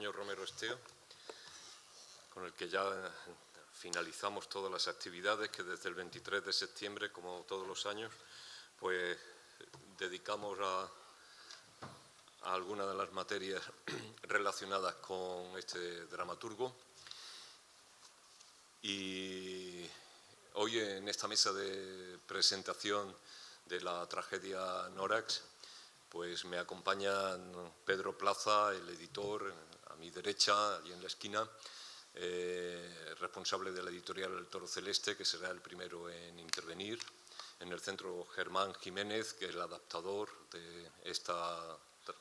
año Romero Esteo, con el que ya finalizamos todas las actividades que desde el 23 de septiembre, como todos los años, pues dedicamos a algunas de las materias relacionadas con este dramaturgo. Y hoy en esta mesa de presentación de la tragedia Nórax, pues me acompañan Pedro Plaza, el editor, a mi derecha y en la esquina, responsable de la editorial El Toro Celeste, que será el primero en intervenir. En el centro Germán Jiménez, que es el adaptador de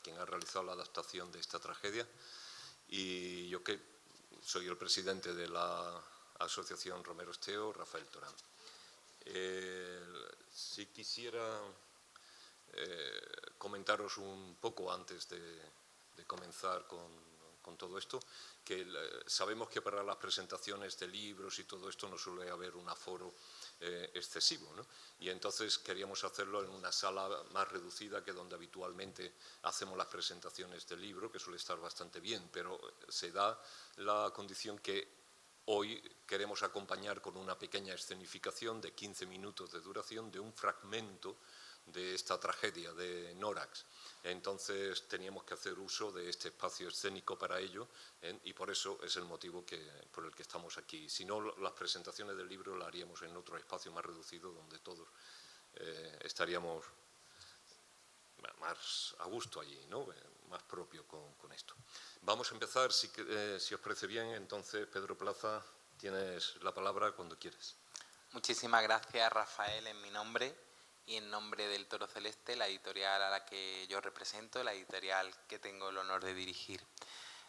quien ha realizado la adaptación de esta tragedia. Y yo, que soy el presidente de la Asociación Romero Esteo, Rafael Torán. Si quisiera comentaros un poco antes de comenzar con todo esto, que sabemos que para las presentaciones de libros y todo esto no suele haber un aforo excesivo, ¿no? Y entonces queríamos hacerlo en una sala más reducida que donde habitualmente hacemos las presentaciones del libro, que suele estar bastante bien, pero se da la condición que hoy queremos acompañar con una pequeña escenificación de 15 minutos de duración de un fragmento de esta tragedia de Nórax. Entonces teníamos que hacer uso de este espacio escénico para ello, y por eso es el motivo por el que estamos aquí. Si no, las presentaciones del libro las haríamos en otro espacio más reducido donde todos estaríamos más a gusto allí, ¿no? Más propio con esto. Vamos a empezar, si os parece bien. Entonces, Pedro Plaza, tienes la palabra cuando quieres. Muchísimas gracias, Rafael, en mi nombre y en nombre del Toro Celeste, la editorial a la que yo represento, la editorial que tengo el honor de dirigir.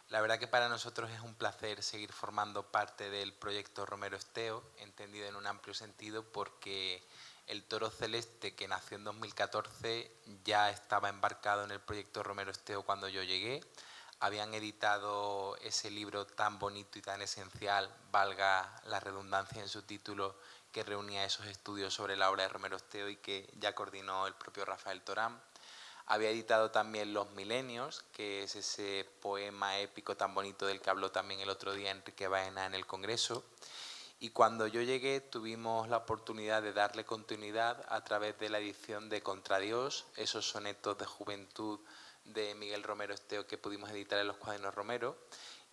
La verdad que para nosotros es un placer seguir formando parte del proyecto Romero Esteo, entendido en un amplio sentido, porque el Toro Celeste, que nació en 2014, ya estaba embarcado en el proyecto Romero Esteo cuando yo llegué. Habían editado ese libro tan bonito y tan esencial, valga la redundancia en su título, que reunía esos estudios sobre la obra de Romero Esteo y que ya coordinó el propio Rafael Torán. Había editado también Los Milenios, que es ese poema épico tan bonito del que habló también el otro día Enrique Baena en el Congreso. Y cuando yo llegué tuvimos la oportunidad de darle continuidad a través de la edición de Contra Dios, esos sonetos de juventud de Miguel Romero Esteo que pudimos editar en los Cuadernos Romero.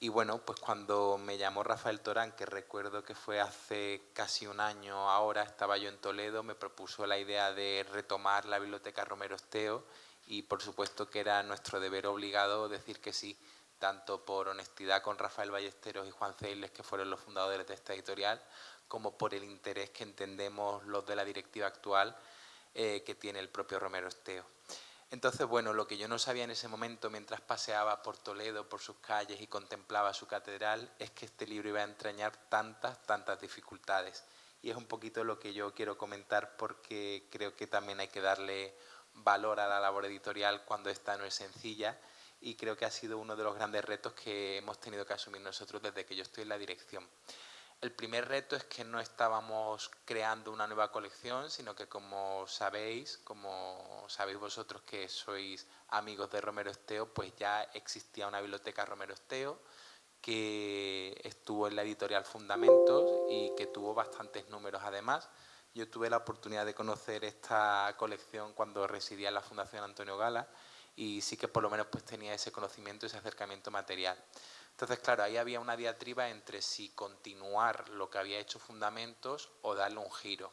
Y bueno, pues cuando me llamó Rafael Torán, que recuerdo que fue hace casi un año ahora, estaba yo en Toledo, me propuso la idea de retomar la Biblioteca Romero Esteo y por supuesto que era nuestro deber obligado decir que sí, tanto por honestidad con Rafael Ballesteros y Juan Ceiles, que fueron los fundadores de esta editorial, como por el interés que entendemos los de la directiva actual que tiene el propio Romero Esteo. Entonces, bueno, lo que yo no sabía en ese momento, mientras paseaba por Toledo, por sus calles y contemplaba su catedral, es que este libro iba a entrañar tantas dificultades. Y es un poquito lo que yo quiero comentar, porque creo que también hay que darle valor a la labor editorial cuando esta no es sencilla, y creo que ha sido uno de los grandes retos que hemos tenido que asumir nosotros desde que yo estoy en la dirección. El primer reto es que no estábamos creando una nueva colección, sino que como sabéis vosotros que sois amigos de Romero Esteo, pues ya existía una biblioteca Romero Esteo que estuvo en la editorial Fundamentos y que tuvo bastantes números además. Yo tuve la oportunidad de conocer esta colección cuando residía en la Fundación Antonio Gala y sí que por lo menos pues tenía ese conocimiento, ese acercamiento material. Entonces, claro, ahí había una diatriba entre si continuar lo que había hecho Fundamentos o darle un giro.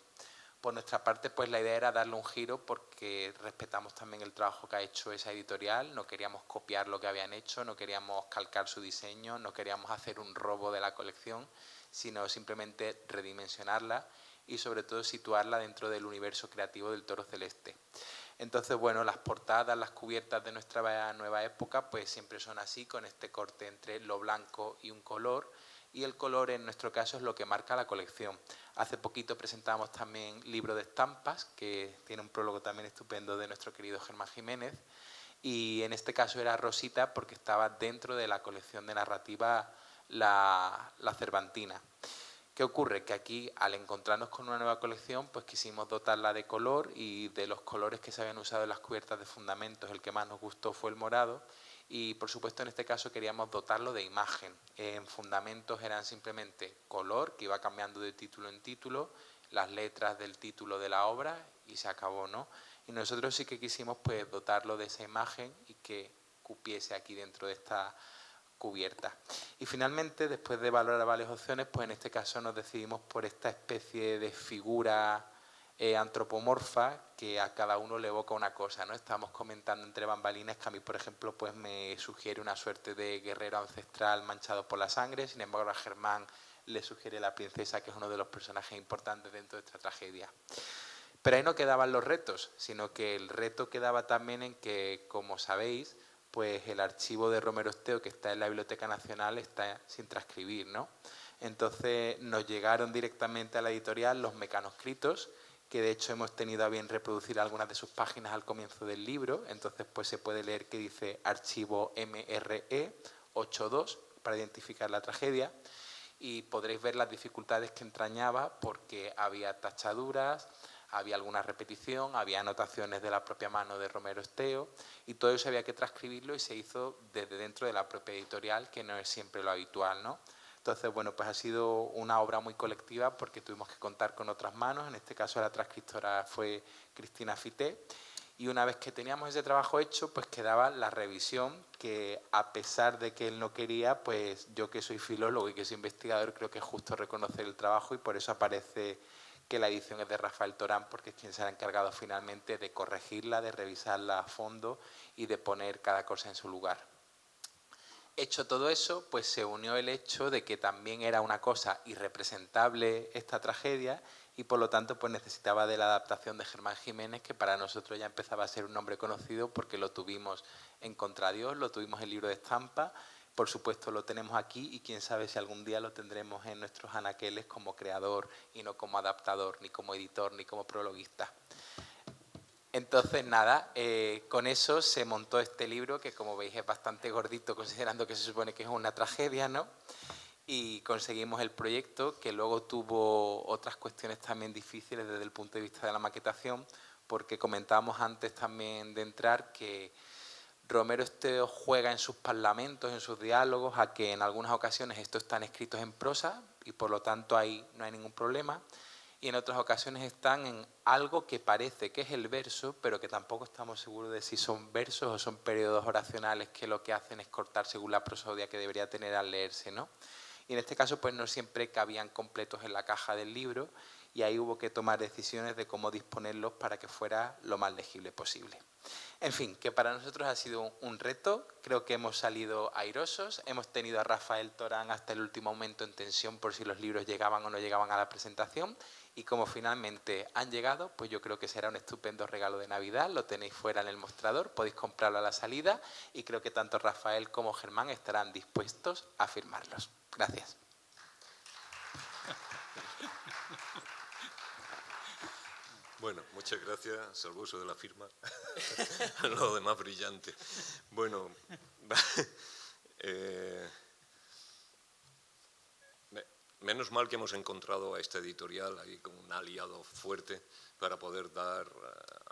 Por nuestra parte, pues la idea era darle un giro porque respetamos también el trabajo que ha hecho esa editorial, no queríamos copiar lo que habían hecho, no queríamos calcar su diseño, no queríamos hacer un robo de la colección, sino simplemente redimensionarla y sobre todo situarla dentro del universo creativo del Toro Celeste. Entonces, bueno, las portadas, las cubiertas de nuestra nueva época, pues siempre son así, con este corte entre lo blanco y un color, y el color en nuestro caso es lo que marca la colección. Hace poquito presentamos también Libro de Estampas, que tiene un prólogo también estupendo de nuestro querido Germán Jiménez, y en este caso era Rosita porque estaba dentro de la colección de narrativa La Cervantina. ¿Qué ocurre? Que aquí, al encontrarnos con una nueva colección, pues quisimos dotarla de color, y de los colores que se habían usado en las cubiertas de fundamentos, el que más nos gustó fue el morado. Y, por supuesto, en este caso queríamos dotarlo de imagen. En fundamentos eran simplemente color, que iba cambiando de título en título, las letras del título de la obra, y se acabó, ¿no? Y nosotros sí que quisimos, pues, dotarlo de esa imagen y que cupiese aquí dentro de esta cubierta. Y finalmente, después de valorar varias opciones, pues en este caso nos decidimos por esta especie de figura antropomorfa que a cada uno le evoca una cosa, ¿no? Estábamos comentando entre bambalinas que a mí, por ejemplo, pues me sugiere una suerte de guerrero ancestral manchado por la sangre. Sin embargo, a Germán le sugiere la princesa, que es uno de los personajes importantes dentro de esta tragedia. Pero ahí no quedaban los retos, sino que el reto quedaba también en que, como sabéis, pues el archivo de Romero Esteo, que está en la Biblioteca Nacional, está sin transcribir, ¿no? Entonces nos llegaron directamente a la editorial los mecanoscritos, que de hecho hemos tenido a bien reproducir algunas de sus páginas al comienzo del libro. Entonces pues se puede leer que dice archivo MRE 82 para identificar la tragedia, y podréis ver las dificultades que entrañaba, porque había tachaduras, había alguna repetición, había anotaciones de la propia mano de Romero Esteo, y todo eso había que transcribirlo, y se hizo desde dentro de la propia editorial, que no es siempre lo habitual, ¿no? Entonces, bueno, pues ha sido una obra muy colectiva, porque tuvimos que contar con otras manos. En este caso la transcriptora fue Cristina Fité, y una vez que teníamos ese trabajo hecho, pues quedaba la revisión, que a pesar de que él no quería, pues yo, que soy filólogo y que soy investigador, creo que es justo reconocer el trabajo, y por eso aparece que la edición es de Rafael Torán, porque es quien se ha encargado finalmente de corregirla, de revisarla a fondo y de poner cada cosa en su lugar. Hecho todo eso, pues se unió el hecho de que también era una cosa irrepresentable esta tragedia, y por lo tanto pues necesitaba de la adaptación de Germán Jiménez, que para nosotros ya empezaba a ser un nombre conocido, porque lo tuvimos en Contra Dios, lo tuvimos en el libro de estampa, por supuesto lo tenemos aquí, y quién sabe si algún día lo tendremos en nuestros anaqueles como creador y no como adaptador, ni como editor, ni como prologuista. Entonces, nada, con eso se montó este libro, que como veis es bastante gordito, considerando que se supone que es una tragedia, ¿no? Y conseguimos el proyecto, que luego tuvo otras cuestiones también difíciles desde el punto de vista de la maquetación, porque comentábamos antes también de entrar que Romero Esteo juega en sus parlamentos, en sus diálogos, a que en algunas ocasiones estos están escritos en prosa, y por lo tanto ahí no hay ningún problema, y en otras ocasiones están en algo que parece que es el verso, pero que tampoco estamos seguros de si son versos o son periodos oracionales, que lo que hacen es cortar según la prosodia que debería tener al leerse, ¿no? Y en este caso pues no siempre cabían completos en la caja del libro, y ahí hubo que tomar decisiones de cómo disponerlos para que fuera lo más legible posible. En fin, que para nosotros ha sido un reto. Creo que hemos salido airosos. Hemos tenido a Rafael Torán hasta el último momento en tensión por si los libros llegaban o no llegaban a la presentación, y como finalmente han llegado, pues yo creo que será un estupendo regalo de Navidad. Lo tenéis fuera en el mostrador, podéis comprarlo a la salida, y creo que tanto Rafael como Germán estarán dispuestos a firmarlos. Gracias. Bueno, muchas gracias, salvo eso de la firma, lo demás brillante. Bueno, menos mal que hemos encontrado a esta editorial ahí como un aliado fuerte para poder dar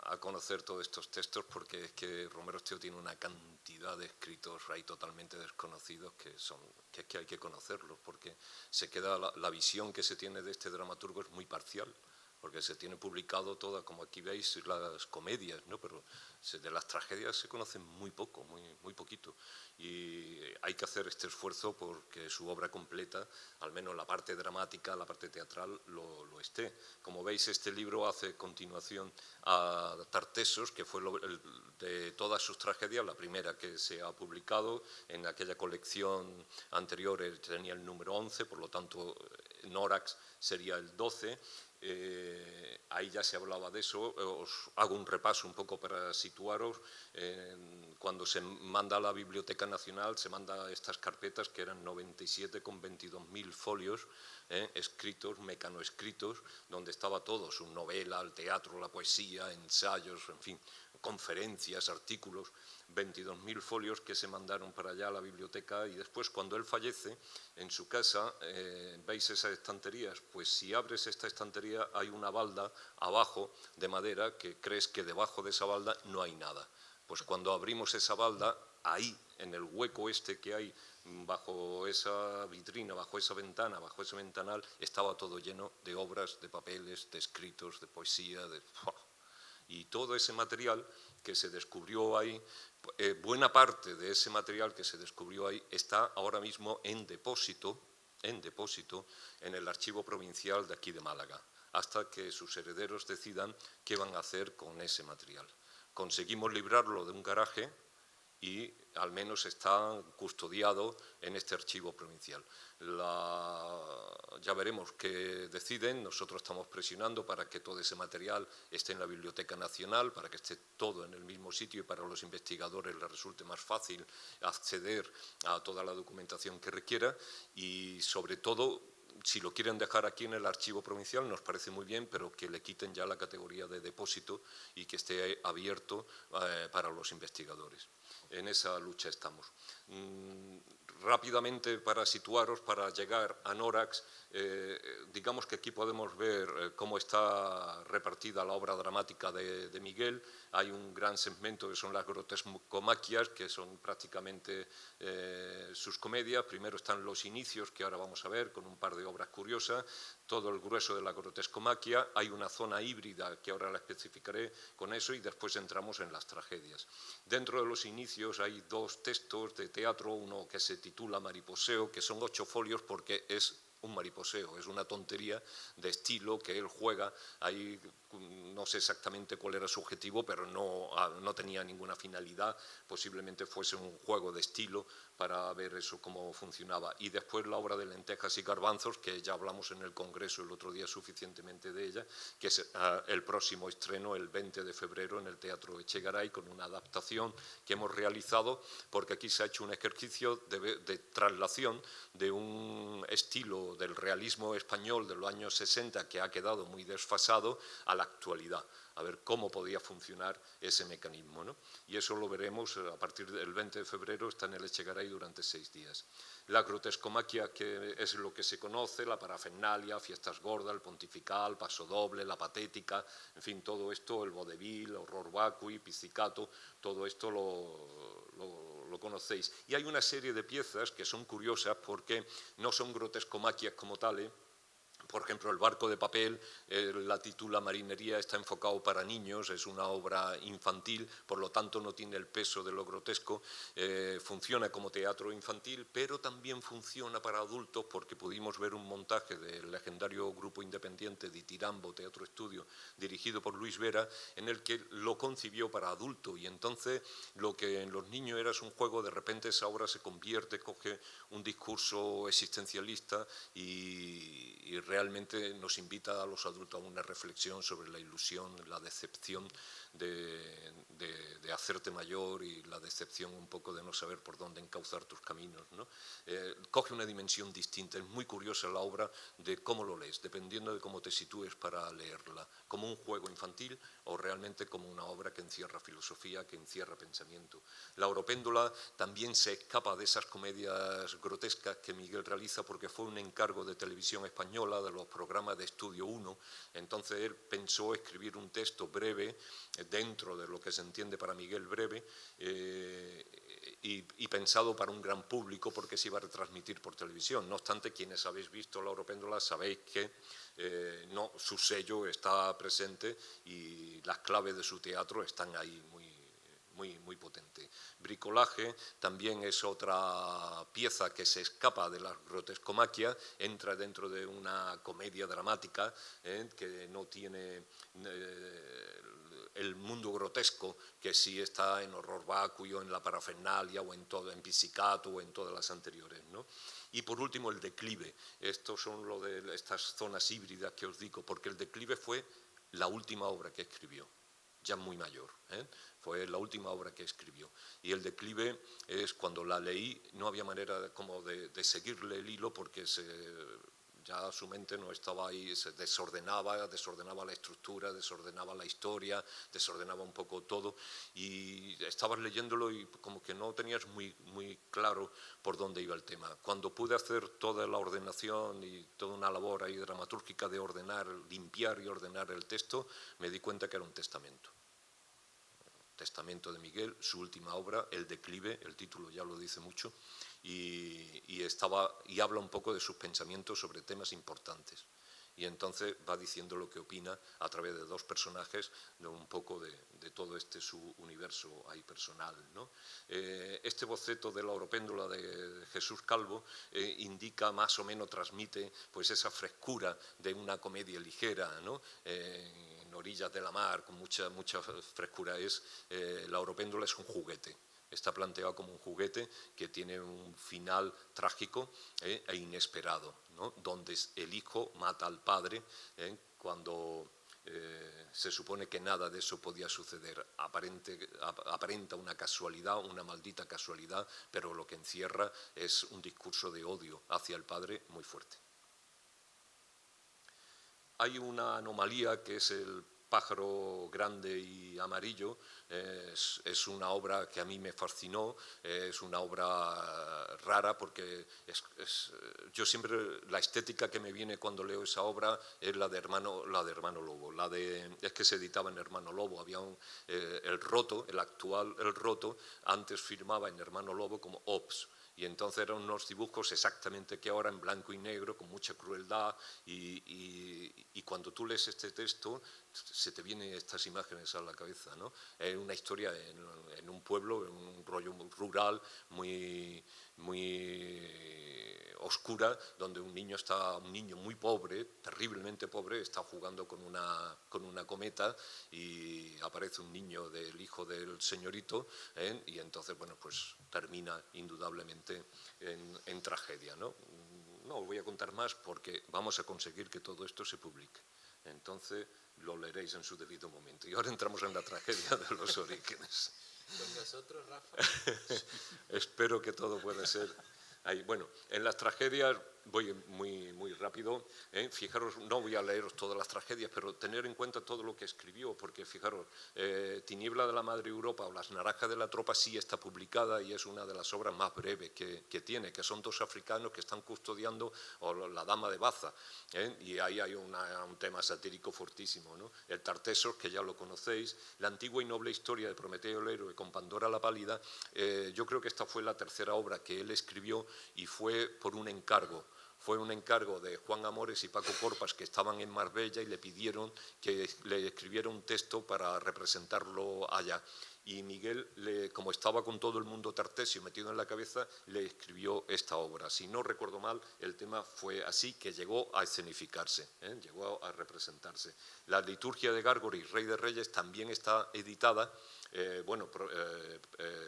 a conocer todos estos textos, porque es que Romero Esteo tiene una cantidad de escritos ahí totalmente desconocidos que es que hay que conocerlos, porque se queda la visión que se tiene de este dramaturgo es muy parcial, porque se tiene publicado toda, como aquí veis, las comedias, ¿no? Pero de las tragedias se conocen muy poco, muy poquito. Y hay que hacer este esfuerzo porque su obra completa, al menos la parte dramática, la parte teatral, lo esté. Como veis, este libro hace continuación a Tartessos, que fue de todas sus tragedias, la primera que se ha publicado. En aquella colección anterior tenía el número 11, por lo tanto, Nórax sería el 12. Ahí ya se hablaba de eso. Os hago un repaso un poco para situaros. Cuando se manda a la Biblioteca Nacional, se manda estas carpetas que eran 97 con 22.000 folios, escritos, mecanoescritos, donde estaba todo, su novela, el teatro, la poesía, ensayos, en fin, conferencias, artículos, 22.000 folios que se mandaron para allá a la biblioteca, y después cuando él fallece, en su casa, ¿veis esas estanterías? Pues si abres esta estantería hay una balda abajo de madera que crees que debajo de esa balda no hay nada. Pues cuando abrimos esa balda, ahí, en el hueco este que hay bajo esa vitrina, bajo esa ventana, bajo ese ventanal, estaba todo lleno de obras, de papeles, de escritos, de poesía, y todo ese material que se descubrió ahí, buena parte de ese material que se descubrió ahí está ahora mismo en depósito en el Archivo Provincial de aquí de Málaga, hasta que sus herederos decidan qué van a hacer con ese material. Conseguimos librarlo de un garaje y al menos está custodiado en este archivo provincial. Ya veremos qué deciden. Nosotros estamos presionando para que todo ese material esté en la Biblioteca Nacional, para que esté todo en el mismo sitio y para los investigadores les resulte más fácil acceder a toda la documentación que requiera, y sobre todo, si lo quieren dejar aquí en el archivo provincial nos parece muy bien, pero que le quiten ya la categoría de depósito y que esté abierto para los investigadores. En esa lucha estamos. Rápidamente, para situaros, para llegar a Nórax, digamos que aquí podemos ver cómo está repartida la obra dramática de Miguel. Hay un gran segmento que son las grotescomaquias, que son prácticamente sus comedias. Primero están los inicios, que ahora vamos a ver, con un par de obras curiosas, todo el grueso de la grotescomaquia. Hay una zona híbrida, que ahora la especificaré con eso, y después entramos en las tragedias. Dentro de los inicios hay dos textos de teatro, uno que se titula Mariposeo, que son 8 folios porque es un mariposeo, es una tontería de estilo que él juega. Ahí no sé exactamente cuál era su objetivo, pero no tenía ninguna finalidad, posiblemente fuese un juego de estilo para ver eso cómo funcionaba. Y después la obra de Lentejas y Garbanzos, que ya hablamos en el Congreso el otro día suficientemente de ella, que es el próximo estreno, el 20 de febrero, en el Teatro Echegaray, con una adaptación que hemos realizado, porque aquí se ha hecho un ejercicio de traslación de un estilo del realismo español de los años 60 que ha quedado muy desfasado a la actualidad, a ver cómo podía funcionar ese mecanismo, ¿no? Y eso lo veremos a partir del 20 de febrero, está en el Echegaray durante 6 días. La grotescomaquia, que es lo que se conoce, la parafernalia, fiestas gordas, el pontifical, paso doble, la patética, en fin, todo esto, el vodevil, horror vacui, pizzicato, todo esto lo conocéis. Y hay una serie de piezas que son curiosas porque no son grotescomaquias como tales. Por ejemplo, El barco de papel, la titula Marinería, está enfocado para niños, es una obra infantil, por lo tanto no tiene el peso de lo grotesco, funciona como teatro infantil, pero también funciona para adultos, porque pudimos ver un montaje del legendario grupo independiente de Tirambo, Teatro Estudio, dirigido por Luis Vera, en el que lo concibió para adulto, y entonces lo que en los niños era un juego, de repente esa obra se convierte, coge un discurso existencialista y realmente nos invita a los adultos a una reflexión sobre la ilusión, la decepción de hacerte mayor y la decepción un poco de no saber por dónde encauzar tus caminos, ¿no? Coge una dimensión distinta, es muy curiosa la obra de cómo lo lees, dependiendo de cómo te sitúes para leerla, como un juego infantil o realmente como una obra que encierra filosofía, que encierra pensamiento. La Oropéndola también se escapa de esas comedias grotescas que Miguel realiza, porque fue un encargo de Televisión Española, de los programas de Estudio 1, entonces él pensó escribir un texto breve, dentro de lo que se entiende para Miguel breve, y pensado para un gran público, porque se iba a retransmitir por televisión. No obstante, quienes habéis visto La Oropéndola sabéis que su sello está presente y las claves de su teatro están ahí muy potente. Bricolaje también es otra pieza que se escapa de la grotescomaquia, entra dentro de una comedia dramática que no tiene el mundo grotesco que sí está en Horror Vacui o en La Parafernalia o en Pizzicato o en todas las anteriores, ¿no? Y por último, El declive. Estos son estas zonas híbridas que os digo, porque El declive fue la última obra que escribió, ya muy mayor, fue la última obra que escribió. Y El declive es, cuando la leí, no había manera como de seguirle el hilo, porque ya su mente no estaba ahí, se desordenaba la estructura, desordenaba la historia, desordenaba un poco todo, y estabas leyéndolo y como que no tenías muy claro por dónde iba el tema. Cuando pude hacer toda la ordenación y toda una labor ahí dramatúrgica de ordenar, limpiar y ordenar el texto, me di cuenta que era un testamento. Testamento de Miguel, su última obra, El declive, el título ya lo dice mucho, y habla un poco de sus pensamientos sobre temas importantes. Y entonces va diciendo lo que opina a través de dos personajes, de un poco de todo su universo ahí personal, ¿no? Este boceto de la oropéndola de Jesús Calvo indica, más o menos transmite, pues esa frescura de una comedia ligera, ¿no? En orillas de la mar, con mucha frescura. La oropéndola es un juguete. Está planteado como un juguete que tiene un final trágico e inesperado, ¿no? Donde el hijo mata al padre cuando se supone que nada de eso podía suceder. Aparenta una casualidad, una maldita casualidad, pero lo que encierra es un discurso de odio hacia el padre muy fuerte. Hay una anomalía que es el pájaro grande y amarillo. Es una obra que a mí me fascinó, es una obra rara porque yo siempre, la estética que me viene cuando leo esa obra es la de Hermano Lobo, es que se editaba en Hermano Lobo, había el Roto, el actual El Roto, antes firmaba en Hermano Lobo como Ops. Y entonces eran unos dibujos exactamente que ahora en blanco y negro, con mucha crueldad, y cuando tú lees este texto se te vienen estas imágenes a la cabeza, ¿no? Es una historia en un pueblo, en un rollo rural muy oscura, donde un niño muy pobre, terriblemente pobre, está jugando con una cometa y aparece un niño del hijo del señorito, y entonces, bueno, pues termina indudablemente en tragedia, ¿no? No os voy a contar más porque vamos a conseguir que todo esto se publique. Entonces lo leeréis en su debido momento. Y ahora entramos en la tragedia de los orígenes. Con nosotros, Rafa. Espero que todo pueda ser ahí. Bueno, en las tragedias voy muy rápido. Fijaros, no voy a leeros todas las tragedias, pero tener en cuenta todo lo que escribió, porque fijaros, Tiniebla de la Madre Europa o Las Naranjas de la Tropa sí está publicada y es una de las obras más breves que tiene, que son dos africanos que están custodiando la Dama de Baza, y ahí hay un tema satírico fortísimo, ¿no? El Tartessos, que ya lo conocéis, La antigua y noble historia de Prometeo el héroe con Pandora la pálida. Yo creo que esta fue la tercera obra que él escribió y fue por un encargo. Fue un encargo de Juan Amores y Paco Corpas, que estaban en Marbella, y le pidieron que le escribiera un texto para representarlo allá. Y Miguel, como estaba con todo el mundo tartesio metido en la cabeza, le escribió esta obra. Si no recuerdo mal, el tema fue así, que llegó a escenificarse, llegó a representarse. La liturgia de Gárgori, Rey de Reyes, también está editada.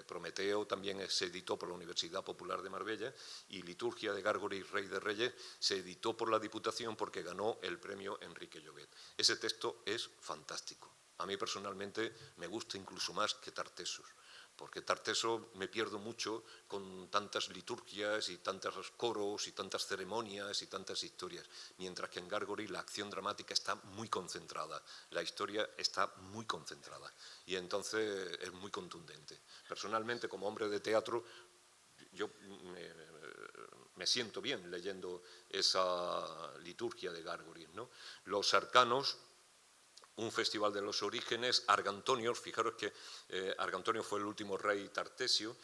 Prometeo también se editó por la Universidad Popular de Marbella, y Liturgia de Gárgori, Rey de Reyes, se editó por la Diputación porque ganó el premio Enrique Llobet. Ese texto es fantástico. A mí personalmente me gusta incluso más que Tartessos, porque Tartessos me pierdo mucho con tantas liturgias y tantos coros y tantas ceremonias y tantas historias, mientras que en Gárgori la acción dramática está muy concentrada, la historia está muy concentrada y entonces es muy contundente. Personalmente, como hombre de teatro, yo me siento bien leyendo esa liturgia de Gárgori, ¿no? Los arcanos, un festival de los orígenes, Argantonio, fijaros que Argantonio fue el último rey tartesio,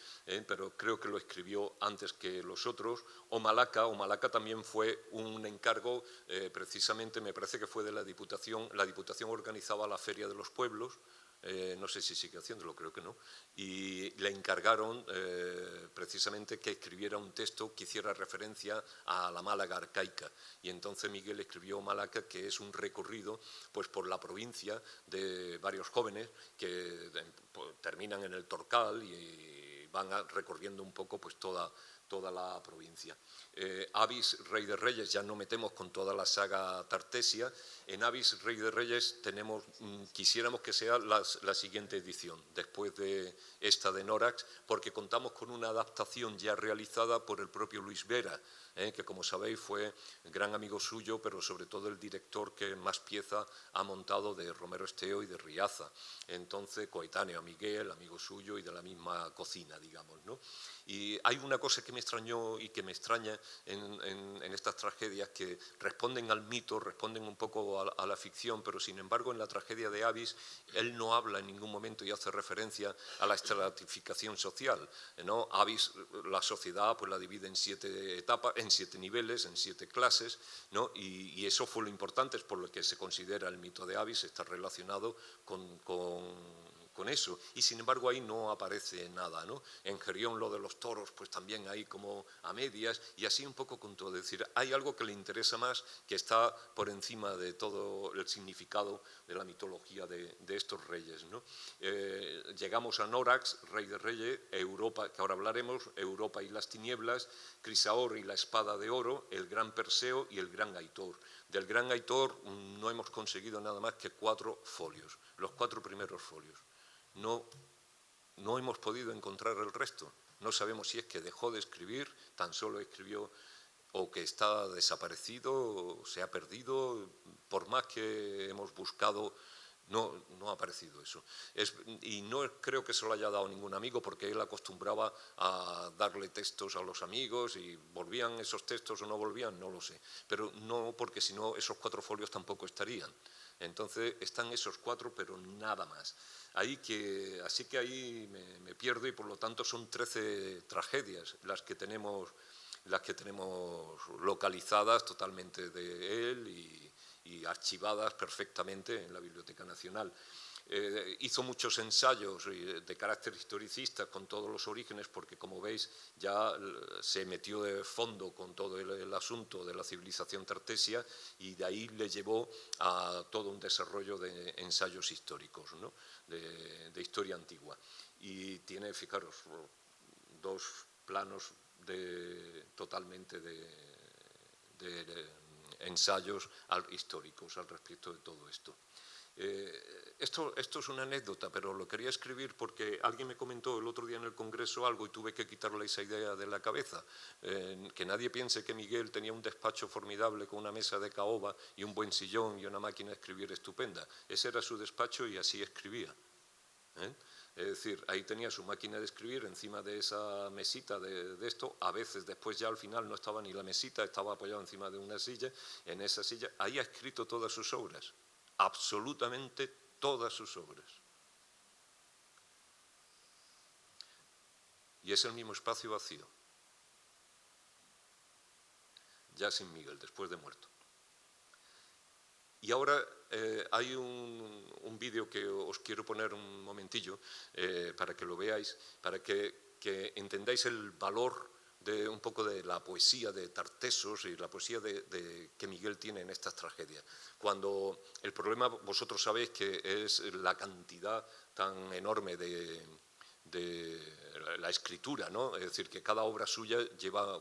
pero creo que lo escribió antes que los otros. Omalaca también fue un encargo, precisamente me parece que fue de la Diputación organizaba la Feria de los Pueblos, no sé si sigue haciéndolo, creo que no, y le encargaron precisamente que escribiera un texto que hiciera referencia a la Málaga arcaica, y entonces Miguel escribió Malaca, que es un recorrido pues por la provincia de varios jóvenes que terminan en el Torcal y van recorriendo un poco pues toda toda la provincia. Avis, Rey de Reyes, ya no metemos con toda la saga Tartesia. En Avis, Rey de Reyes, quisiéramos que sea la siguiente edición, después de esta de Norax, porque contamos con una adaptación ya realizada por el propio Luis Vera, que como sabéis fue gran amigo suyo, pero sobre todo el director que más pieza ha montado de Romero Esteo y de Riaza. Entonces, coetáneo a Miguel, amigo suyo y de la misma cocina, digamos, ¿no? Y hay una cosa que me extrañó y que me extraña en estas tragedias, que responden al mito, responden un poco a la ficción, pero sin embargo en la tragedia de Avis él no habla en ningún momento y hace referencia a la estratificación social, ¿no? Avis, la sociedad, pues la divide en 7 etapas, en 7 niveles, en 7 clases, ¿no? Y eso fue lo importante, es por lo que se considera el mito de Avis, está relacionado con eso, y sin embargo ahí no aparece nada, ¿no? En Gerión lo de los toros, pues también hay como a medias, y así un poco con todo, es decir, hay algo que le interesa más, que está por encima de todo el significado de la mitología de estos reyes, ¿no? Llegamos a Norax, Rey de Reyes, Europa, que ahora hablaremos, Europa y las tinieblas, Crisaor y la espada de oro, el gran Perseo y el gran Aitor. Del gran Aitor no hemos conseguido nada más que 4 folios, los 4 primeros folios. No hemos podido encontrar el resto. No sabemos si es que dejó de escribir, tan solo escribió, o que está desaparecido, o se ha perdido. Por más que hemos buscado, no ha aparecido eso. Y no creo que se lo haya dado ningún amigo, porque él acostumbraba a darle textos a los amigos y volvían esos textos o no volvían, no lo sé. Pero no, porque si no esos 4 folios tampoco estarían. Entonces están esos 4, pero nada más. Así que ahí me pierdo, y por lo tanto son 13 tragedias las que tenemos localizadas totalmente de él y archivadas perfectamente en la Biblioteca Nacional. Hizo muchos ensayos de carácter historicista con todos los orígenes, porque como veis ya se metió de fondo con todo el asunto de la civilización tartesia, y de ahí le llevó a todo un desarrollo de ensayos históricos, ¿no? de historia antigua. Y tiene, fijaros, 2 planos totalmente de ensayos históricos al respecto de todo esto. Esto es una anécdota, pero lo quería escribir porque alguien me comentó el otro día en el Congreso algo y tuve que quitarle esa idea de la cabeza. Que nadie piense que Miguel tenía un despacho formidable con una mesa de caoba y un buen sillón y una máquina de escribir estupenda. Ese era su despacho y así escribía. Es decir, ahí tenía su máquina de escribir encima de esa mesita de esto. A veces después ya al final no estaba ni la mesita, estaba apoyado encima de una silla. En esa silla, ahí ha escrito todas sus obras. Absolutamente todas sus obras. Y es el mismo espacio vacío, ya sin Miguel, después de muerto. Y ahora hay un vídeo que os quiero poner un momentillo para que lo veáis, para que entendáis el valor un poco de la poesía de Tartessos y la poesía que Miguel tiene en estas tragedias. Cuando el problema, vosotros sabéis que es la cantidad tan enorme de la escritura, ¿no? Es decir, que cada obra suya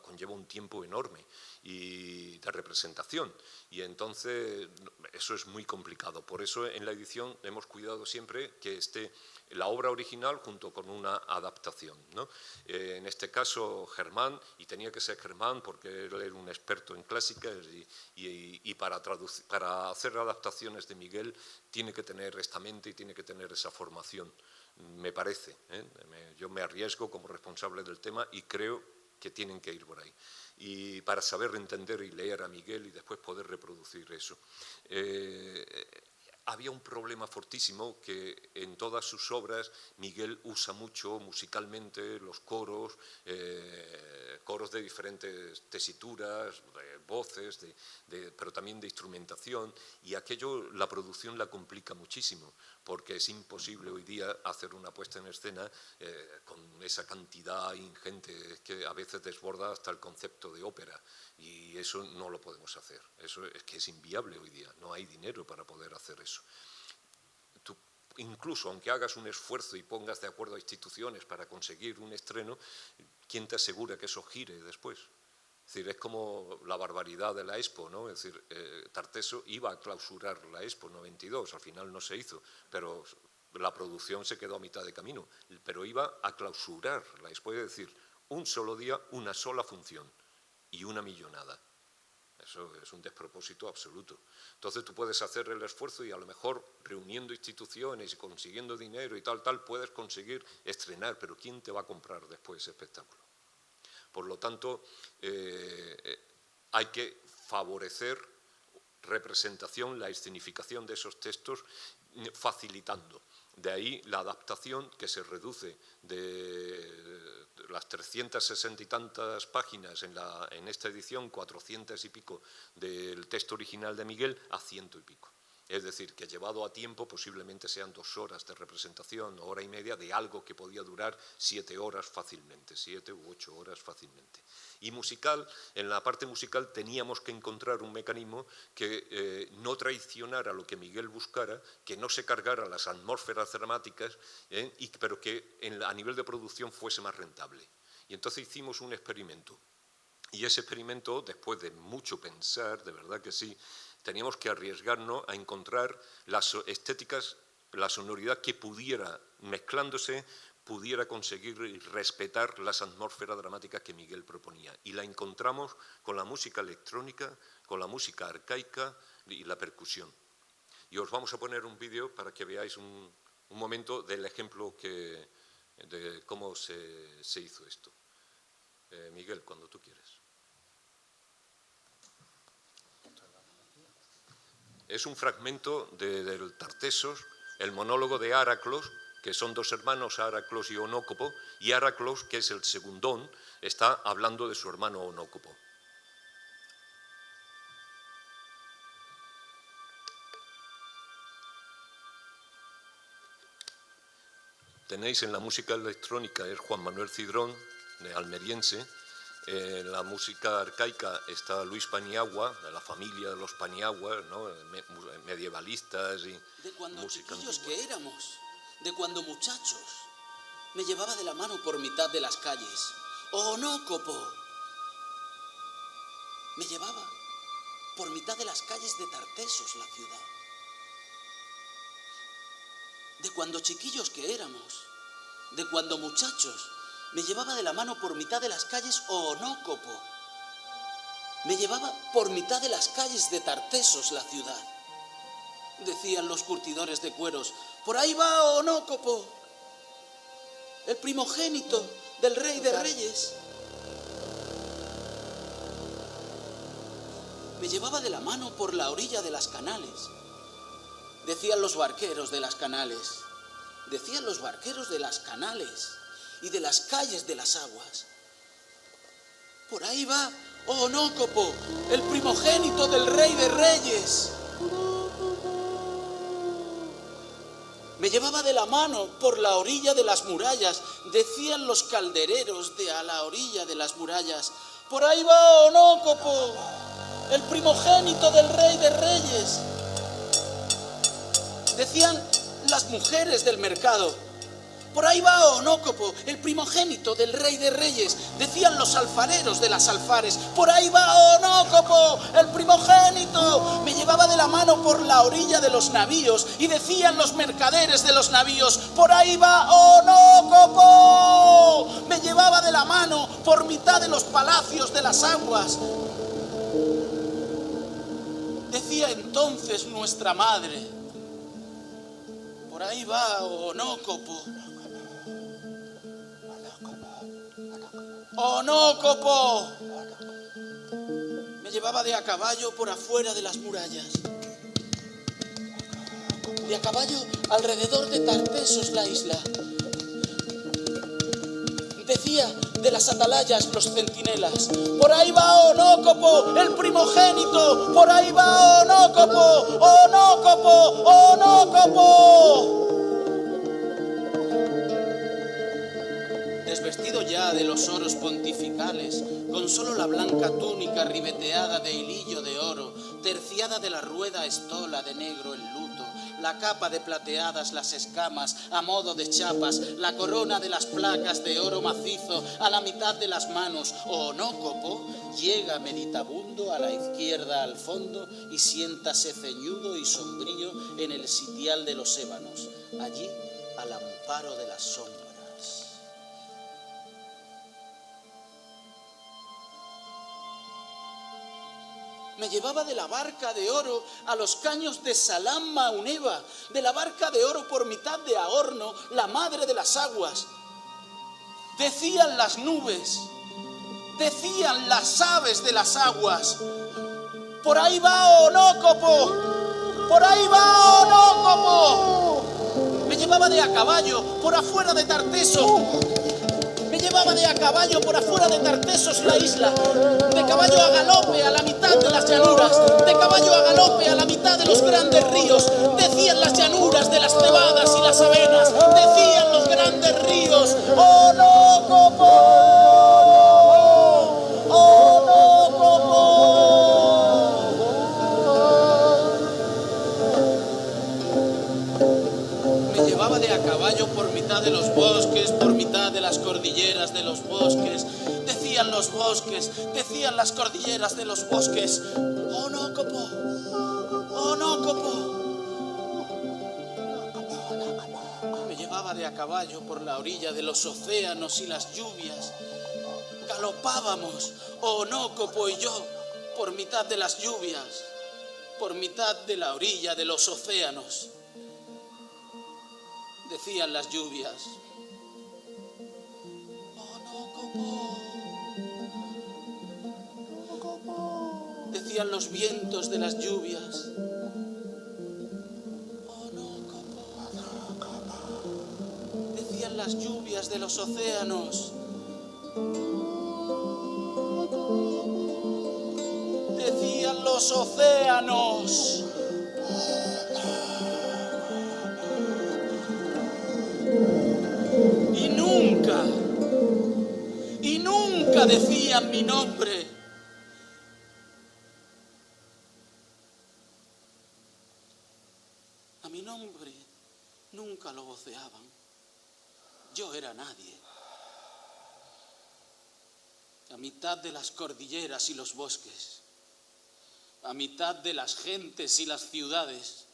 conlleva un tiempo enorme y de representación, y entonces eso es muy complicado. Por eso en la edición hemos cuidado siempre que esté la obra original junto con una adaptación, ¿no? En este caso Germán, y tenía que ser Germán porque él era un experto en clásicas, y para hacer adaptaciones de Miguel tiene que tener esta mente y tiene que tener esa formación, me parece. Yo me arriesgo como responsable del tema y creo que tienen que ir por ahí, y para saber entender y leer a Miguel y después poder reproducir eso. Había un problema fortísimo, que en todas sus obras Miguel usa mucho musicalmente los coros, coros de diferentes tesituras, de voces, pero también de instrumentación, y aquello la producción la complica muchísimo, porque es imposible hoy día hacer una puesta en escena con esa cantidad ingente que a veces desborda hasta el concepto de ópera, y eso no lo podemos hacer. Eso es que es inviable hoy día, no hay dinero para poder hacer eso. incluso aunque hagas un esfuerzo y pongas de acuerdo a instituciones para conseguir un estreno, ¿quién te asegura que eso gire después? Es decir, es como la barbaridad de la Expo, ¿no? Es decir, Tartessos iba a clausurar la Expo 92, al final no se hizo, pero la producción se quedó a mitad de camino, pero iba a clausurar la Expo, es decir, un solo día, una sola función y una millonada. Eso es un despropósito absoluto. Entonces tú puedes hacer el esfuerzo y a lo mejor reuniendo instituciones y consiguiendo dinero y tal, puedes conseguir estrenar, pero ¿quién te va a comprar después ese espectáculo? Por lo tanto, hay que favorecer representación, la escenificación de esos textos, facilitando. De ahí la adaptación, que se reduce de las 360 y tantas páginas en esta edición, 400 y pico del texto original de Miguel, a 100 y pico. Es decir, que llevado a tiempo posiblemente sean 2 horas de representación, hora y media, de algo que podía durar 7 horas fácilmente, 7 u 8 horas fácilmente. Y musical, en la parte musical teníamos que encontrar un mecanismo que no traicionara lo que Miguel buscara, que no se cargara las atmósferas dramáticas, pero que a nivel de producción fuese más rentable. Y entonces hicimos un experimento. Y ese experimento, después de mucho pensar, de verdad que sí, teníamos que arriesgarnos a encontrar las estéticas, la sonoridad que pudiera, mezclándose, pudiera conseguir y respetar las atmósferas dramáticas que Miguel proponía. Y la encontramos con la música electrónica, con la música arcaica y la percusión. Y os vamos a poner un vídeo para que veáis un momento del ejemplo de cómo se hizo esto. Miguel, cuando tú quieres. Es un fragmento del Tartessos, el monólogo de Araclos, que son 2 hermanos, Araclos y Onócopo, y Araclos, que es el segundón, está hablando de su hermano Onócopo. Tenéis en la música electrónica, es Juan Manuel Cidrón, de almeriense. En la música arcaica está Luis Paniagua, de la familia de los Paniagua, ¿no? Medievalistas y de cuando música chiquillos antigua. que éramos, de cuando muchachos, me llevaba de la mano por mitad de las calles. Onócopo. Me llevaba por mitad de las calles de Tartessos, la ciudad. De cuando chiquillos que éramos, de cuando muchachos, me llevaba de la mano por mitad de las calles Onócopo. Me llevaba por mitad de las calles de Tartessos, la ciudad. Decían los curtidores de cueros, por ahí va Onócopo, el primogénito del rey de reyes. Me llevaba de la mano por la orilla de las canales. Decían los barqueros de las canales, decían los barqueros de las canales y de las calles de las aguas. Por ahí va Onócopo, el primogénito del rey de reyes. Me llevaba de la mano por la orilla de las murallas, decían los caldereros de a la orilla de las murallas. Por ahí va Onócopo, el primogénito del rey de reyes. Decían las mujeres del mercado. Por ahí va Onócopo, el primogénito del rey de reyes. Decían los alfareros de las alfares. Por ahí va Onócopo, el primogénito. Me llevaba de la mano por la orilla de los navíos y decían los mercaderes de los navíos. Por ahí va Onócopo. Me llevaba de la mano por mitad de los palacios de las aguas. Decía entonces nuestra madre. Por ahí va Onócopo. Onócopo. Me llevaba de a caballo por afuera de las murallas. De a caballo alrededor de Tartessos, la isla. Decía de las atalayas los centinelas. Por ahí va Onócopo, el primogénito. Por ahí va Onócopo, Onócopo, Onócopo. Desvestido ya de los oros pontificales, con solo la blanca túnica ribeteada de hilillo de oro, terciada de la rueda estola de negro el luto, la capa de plateadas las escamas a modo de chapas, la corona de las placas de oro macizo a la mitad de las manos. Onócopo llega meditabundo a la izquierda al fondo y siéntase ceñudo y sombrío en el sitial de los ébanos, allí al amparo de las sombras. Me llevaba de la barca de oro a los caños de Salam Mauneba, de la barca de oro por mitad de Ahorno, la madre de las aguas. Decían las nubes, decían las aves de las aguas: por ahí va Onócopo, por ahí va Onócopo. Me llevaba de a caballo por afuera de Tarteso. Me llevaba de a caballo por afuera de Tartesos la isla, de caballo a galope a la mitad de las llanuras, de caballo a galope a la mitad de los grandes ríos. Decían las llanuras de las cebadas y las avenas, decían los grandes ríos: Onócopo, Onócopo. Me llevaba de a caballo por mitad de los bosques, por mitad de las cordilleras de los bosques. Decían los bosques, decían las cordilleras de los bosques: Onócopo, Onócopo. Me llevaba de a caballo por la orilla de los océanos y las lluvias. Galopábamos, Onócopo y yo, por mitad de las lluvias, por mitad de la orilla de los océanos. Decían las lluvias: Onócopo. Decían los vientos de las lluvias: Onócopo. Decían las lluvias de los océanos: decían los océanos. Y nunca decían mi nombre. A mi nombre nunca lo voceaban. Yo era nadie. A mitad de las cordilleras y los bosques, a mitad de las gentes y las ciudades,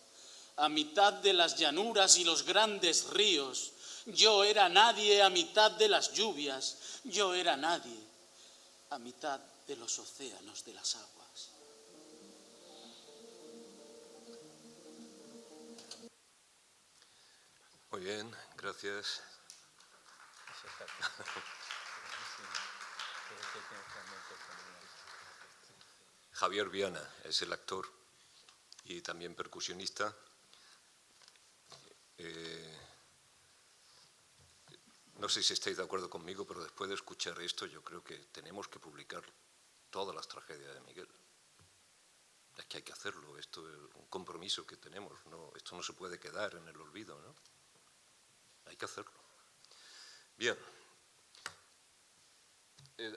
a mitad de las llanuras y los grandes ríos, yo era nadie a mitad de las lluvias, yo era nadie a mitad de los océanos de las aguas. Muy bien, gracias. Javier Viana es el actor y también percusionista. No sé si estáis de acuerdo conmigo, pero después de escuchar esto yo creo que tenemos que publicar todas las tragedias de Miguel. Es que hay que hacerlo, esto es un compromiso que tenemos, ¿no? Esto no se puede quedar en el olvido, ¿no? Hay que hacerlo. Bien,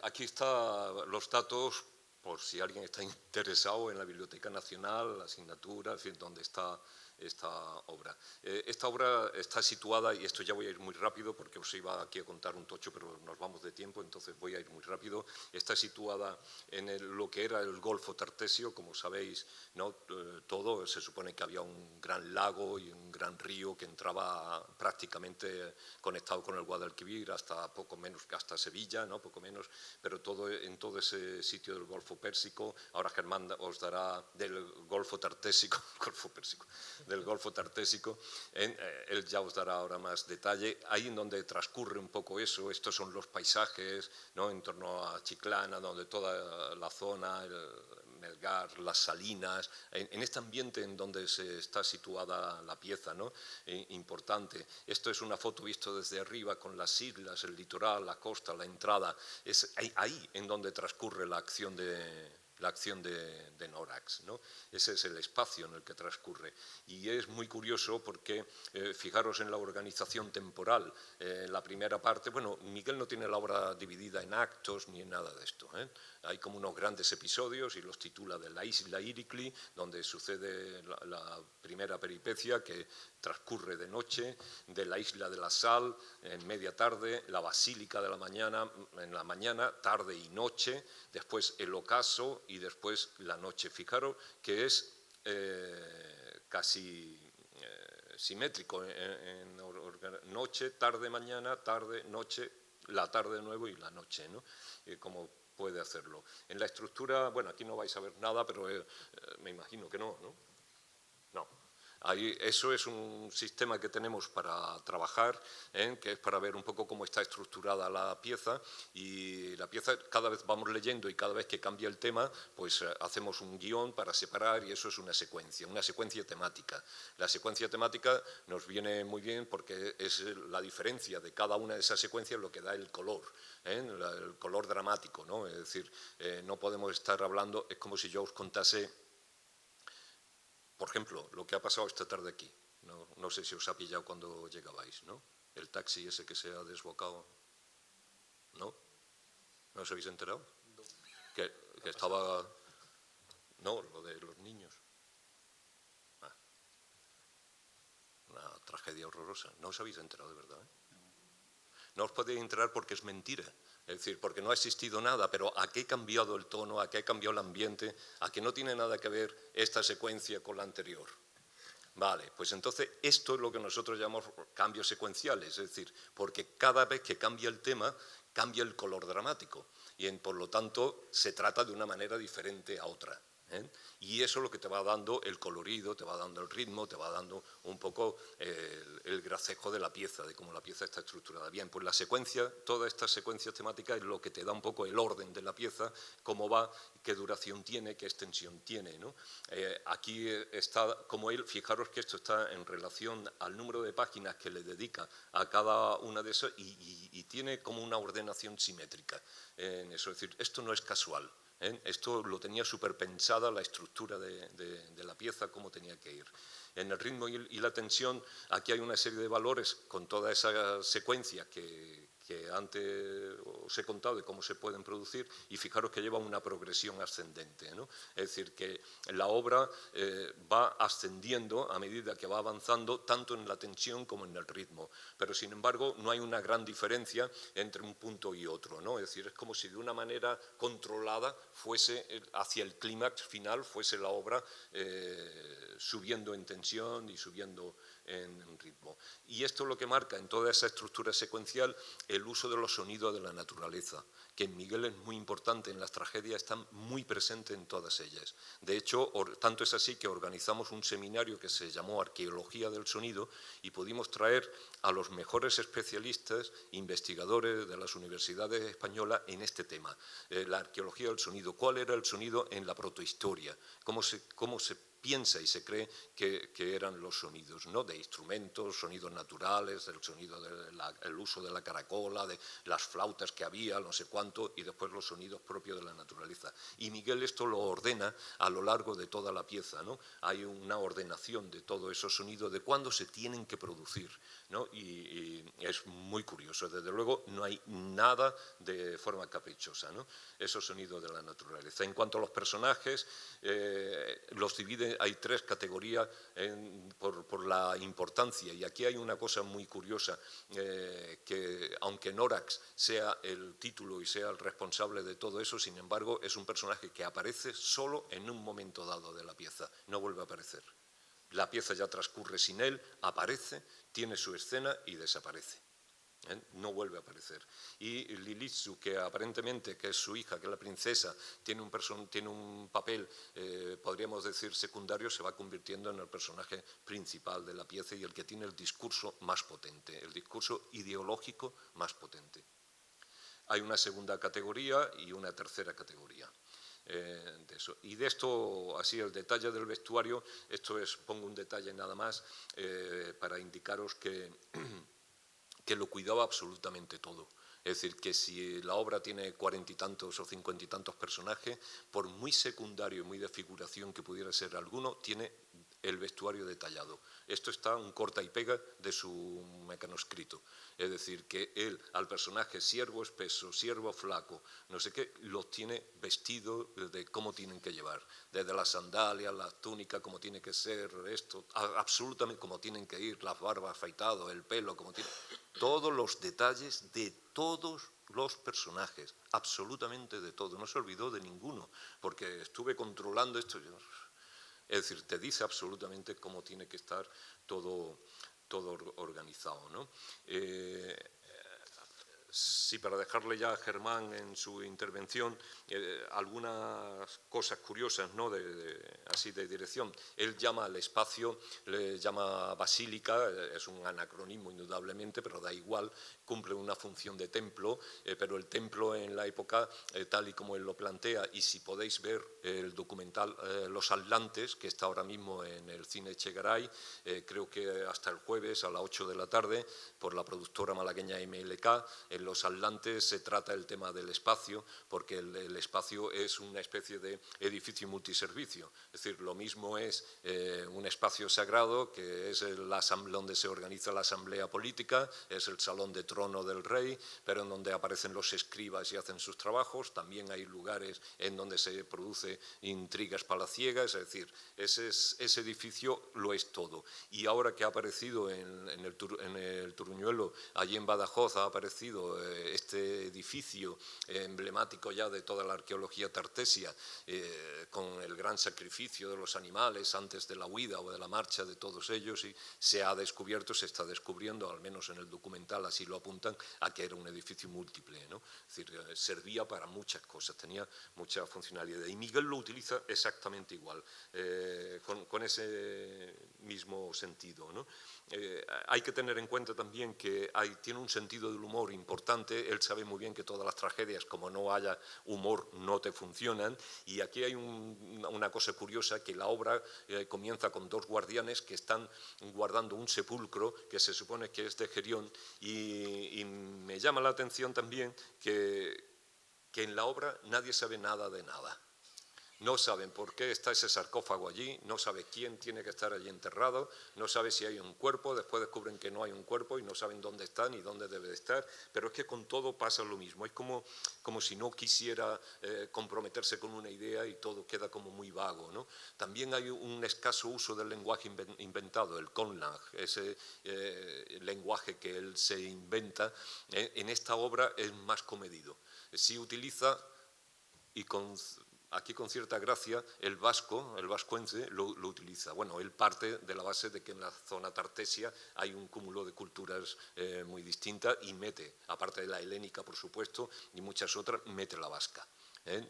aquí están los datos, por si alguien está interesado en la Biblioteca Nacional, la asignatura, en fin, donde está esta obra. Esta obra está situada, y esto ya voy a ir muy rápido porque os iba aquí a contar un tocho, pero nos vamos de tiempo, entonces voy a ir muy rápido. Está situada en lo que era el Golfo Tartesio, como sabéis, ¿no? Todo, se supone que había un gran lago y un gran río que entraba prácticamente conectado con el Guadalquivir hasta poco menos que hasta Sevilla, ¿no? Poco menos, pero todo en todo ese sitio del Golfo Pérsico. Ahora Germán os dará del Golfo Tartésico, del Golfo Tartésico, él ya os dará ahora más detalle. Ahí en donde transcurre un poco eso, estos son los paisajes, ¿no? En torno a Chiclana, donde toda la zona, el Melgar, las Salinas, en este ambiente en donde se está situada la pieza, ¿no? Importante. Esto es una foto visto desde arriba con las islas, el litoral, la costa, la entrada. Es ahí en donde transcurre la acción de la acción de Norax, ¿no? Ese es el espacio en el que transcurre. Y es muy curioso porque, fijaros en la organización temporal, la primera parte, bueno, Miguel no tiene la obra dividida en actos ni en nada de esto, ¿eh? Hay como unos grandes episodios y los titula de la isla Iricli, donde sucede la primera peripecia que transcurre de noche, de la isla de la Sal en media tarde, la basílica de la mañana, en la mañana, tarde y noche, después el ocaso y después la noche. Fijaros que es casi simétrico en noche, tarde, mañana, tarde, noche, la tarde de nuevo y la noche, ¿no? Como puede hacerlo. En la estructura, bueno, aquí no vais a ver nada, pero me imagino que no, ¿no? No. Ahí, eso es un sistema que tenemos para trabajar, que es para ver un poco cómo está estructurada la pieza, y la pieza cada vez vamos leyendo y cada vez que cambia el tema, pues hacemos un guión para separar y eso es una secuencia temática. La secuencia temática nos viene muy bien porque es la diferencia de cada una de esas secuencias lo que da el color, el color dramático, ¿no? Es decir, no podemos estar hablando, es como si yo os contase, por ejemplo, lo que ha pasado esta tarde aquí. No sé si os ha pillado cuando llegabais, ¿no? El taxi ese que se ha desbocado. ¿No? ¿No os habéis enterado? No. Que estaba... No, lo de los niños. Una tragedia horrorosa. ¿No os habéis enterado de verdad? No os podéis enterar porque es mentira. Es decir, porque no ha existido nada, pero ¿a qué ha cambiado el tono? ¿A qué ha cambiado el ambiente? ¿A que no tiene nada que ver esta secuencia con la anterior? Vale, pues entonces esto es lo que nosotros llamamos cambios secuenciales, es decir, porque cada vez que cambia el tema, cambia el color dramático y por lo tanto se trata de una manera diferente a otra. Y eso es lo que te va dando el colorido, te va dando el ritmo, te va dando un poco el gracejo de la pieza, de cómo la pieza está estructurada. Bien, pues la secuencia, todas estas secuencias temáticas es lo que te da un poco el orden de la pieza, cómo va, qué duración tiene, qué extensión tiene, ¿no? Aquí está, como él, fijaros que esto está en relación al número de páginas que le dedica a cada una de esas y tiene como una ordenación simétrica en eso. Es decir, esto no es casual. Esto lo tenía superpensada la estructura de la pieza, cómo tenía que ir. En el ritmo y la tensión, aquí hay una serie de valores con toda esa secuencia que antes os he contado de cómo se pueden producir, y fijaros que lleva una progresión ascendente, ¿no? Es decir, que la obra va ascendiendo a medida que va avanzando, tanto en la tensión como en el ritmo, pero sin embargo no hay una gran diferencia entre un punto y otro, ¿no? Es decir, es como si de una manera controlada fuese hacia el clímax final, fuese la obra subiendo en tensión y subiendo en ritmo. Y esto es lo que marca en toda esa estructura secuencial el uso de los sonidos de la naturaleza, que en Miguel es muy importante, en las tragedias están muy presentes en todas ellas. De hecho, tanto es así que organizamos un seminario que se llamó Arqueología del Sonido y pudimos traer a los mejores especialistas, investigadores de las universidades españolas en este tema, la arqueología del sonido. ¿Cuál era el sonido en la protohistoria? ¿Cómo se piensa y se cree que eran los sonidos, ¿no? De instrumentos, sonidos naturales, el sonido el uso de la caracola, de las flautas que había, no sé cuánto, y después los sonidos propios de la naturaleza. Y Miguel esto lo ordena a lo largo de toda la pieza, ¿no? Hay una ordenación de todos esos sonidos, de cuándo se tienen que producir, ¿no? Y es muy curioso. Desde luego no hay nada de forma caprichosa, ¿no? Esos sonidos de la naturaleza. En cuanto a los personajes, los divide. Hay tres categorías por la importancia, y aquí hay una cosa muy curiosa, que aunque Norax sea el título y sea el responsable de todo eso, sin embargo es un personaje que aparece solo en un momento dado de la pieza, no vuelve a aparecer. La pieza ya transcurre sin él, aparece, tiene su escena y desaparece. No vuelve a aparecer. Y Lilitsu, que aparentemente que es su hija, que es la princesa, tiene un papel, podríamos decir, secundario, se va convirtiendo en el personaje principal de la pieza y el que tiene el discurso más potente, el discurso ideológico más potente. Hay una segunda categoría y una tercera categoría. De eso. Y de esto, así el detalle del vestuario, esto es, pongo un detalle nada más para indicaros que lo cuidaba absolutamente todo. Es decir, que si la obra tiene 40 y tantos o 50 y tantos personajes, por muy secundario y muy de figuración que pudiera ser alguno, tiene el vestuario detallado. Esto está un corta y pega de su mecanoscrito. Es decir, que él al personaje siervo espeso, siervo flaco, no sé qué, los tiene vestidos de cómo tienen que llevar. Desde las sandalias, la túnica, cómo tiene que ser, esto, absolutamente cómo tienen que ir, las barbas afeitadas, el pelo, cómo tiene... Todos los detalles de todos los personajes, absolutamente de todo. No se olvidó de ninguno, porque estuve controlando esto. Es decir, te dice absolutamente cómo tiene que estar todo organizado, ¿no? Sí, para dejarle ya a Germán en su intervención algunas cosas curiosas, ¿no? Así de dirección. Él llama al espacio, le llama basílica, es un anacronismo indudablemente, pero da igual, cumple una función de templo, pero el templo en la época, tal y como él lo plantea, y si podéis ver el documental Los Atlantes, que está ahora mismo en el cine Echegaray, creo que hasta el jueves a las 8 de la tarde, por la productora malagueña MLK, en Los Atlantes se trata el tema del espacio, porque el espacio es una especie de edificio multiservicio. Es decir, lo mismo es un espacio sagrado, que es donde se organiza la asamblea política, es el salón de trono del rey, pero en donde aparecen los escribas y hacen sus trabajos. También hay lugares en donde se produce intrigas palaciegas, es decir, ese edificio lo es todo. Y ahora que ha aparecido en el Turuñuelo, allí en Badajoz, ha aparecido este edificio emblemático ya de toda la arqueología tartesia, con el gran sacrificio de los animales antes de la huida o de la marcha de todos ellos, y se está descubriendo, al menos en el documental así lo apuntan, a que era un edificio múltiple, ¿no? Es decir, servía para muchas cosas, tenía mucha funcionalidad. Y Miguel lo utiliza exactamente igual, con ese mismo sentido, ¿no? Hay que tener en cuenta también que tiene un sentido del humor importante. Él sabe muy bien que todas las tragedias, como no haya humor, no te funcionan. Y aquí hay una cosa curiosa, que la obra comienza con dos guardianes que están guardando un sepulcro que se supone que es de Gerión, y me llama la atención también que en la obra nadie sabe nada de nada. No saben por qué está ese sarcófago allí, no sabe quién tiene que estar allí enterrado, no sabe si hay un cuerpo, después descubren que no hay un cuerpo y no saben dónde está ni dónde debe de estar, pero es que con todo pasa lo mismo. Es como si no quisiera comprometerse con una idea y todo queda como muy vago, ¿no? También hay un escaso uso del lenguaje inventado, el conlang, ese lenguaje que él se inventa. En esta obra es más comedido. Sí utiliza, y aquí con cierta gracia, el vascuence lo utiliza. Bueno, él parte de la base de que en la zona tartesia hay un cúmulo de culturas muy distintas, y mete, aparte de la helénica, por supuesto, y muchas otras, mete la vasca.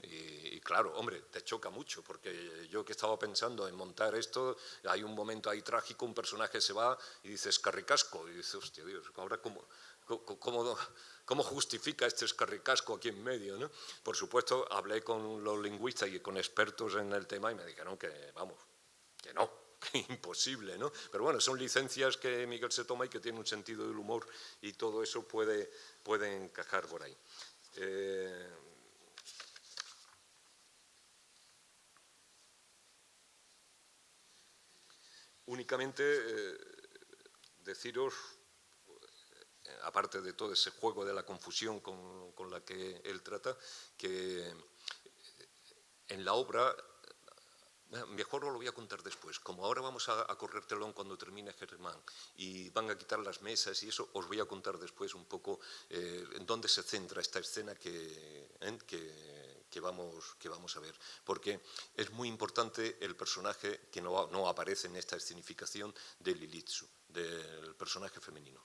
Y claro, hombre, te choca mucho, porque yo que estaba pensando en montar esto, hay un momento ahí trágico, un personaje se va y dice escarricasco, y dices, hostia Dios, ahora ¿cómo justifica este escarricasco aquí en medio, ¿no? Por supuesto, hablé con los lingüistas y con expertos en el tema y me dijeron que, vamos, que no, que imposible, ¿no? Pero bueno, son licencias que Miguel se toma y que tiene un sentido del humor, y todo eso puede encajar por ahí. Únicamente deciros, aparte de todo ese juego de la confusión con la que él trata, que en la obra, mejor os lo voy a contar después, como ahora vamos a correr telón cuando termine Germán y van a quitar las mesas y eso, os voy a contar después un poco en dónde se centra esta escena que vamos a ver, porque es muy importante el personaje que no aparece en esta escenificación de Lilitsu, del personaje femenino.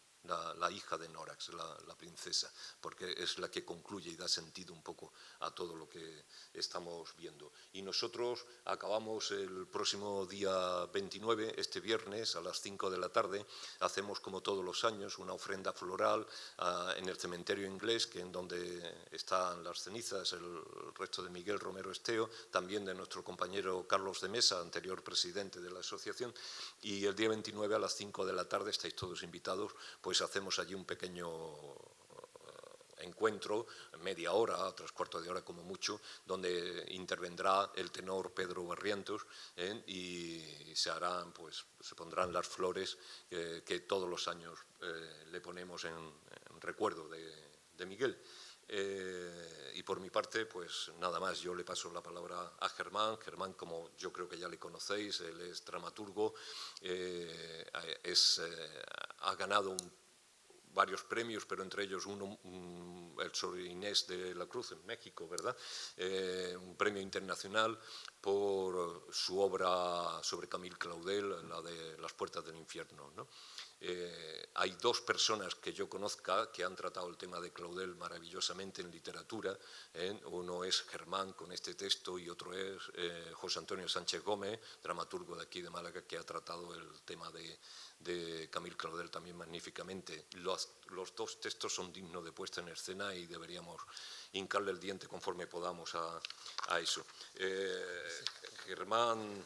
La hija de Norax, la princesa, porque es la que concluye y da sentido un poco a todo lo que estamos viendo. Y nosotros acabamos el próximo día 29, este viernes, a las 5 de la tarde, hacemos como todos los años una ofrenda floral en el cementerio inglés, que en donde están las cenizas, el resto de Miguel Romero Esteo, también de nuestro compañero Carlos de Mesa, anterior presidente de la asociación, y el día 29 a las 5 de la tarde estáis todos invitados, pues hacemos allí un pequeño encuentro, media hora, 3/4 de hora como mucho, donde intervendrá el tenor Pedro Barrientos, y se pondrán las flores que todos los años le ponemos en recuerdo de Miguel. Y por mi parte, pues nada más, yo le paso la palabra a Germán. Germán, como yo creo que ya le conocéis, él es dramaturgo, ha ganado varios premios, pero entre ellos uno, el sobre Inés de la Cruz en México, ¿verdad? Un premio internacional por su obra sobre Camille Claudel, la de Las puertas del infierno, ¿no? Hay dos personas que yo conozca que han tratado el tema de Claudel maravillosamente en literatura. Uno es Germán con este texto y otro es José Antonio Sánchez Gómez, dramaturgo de aquí de Málaga, que ha tratado el tema de Camille Claudel también magníficamente. Los dos textos son dignos de puesta en escena y deberíamos hincarle el diente conforme podamos a eso. Germán,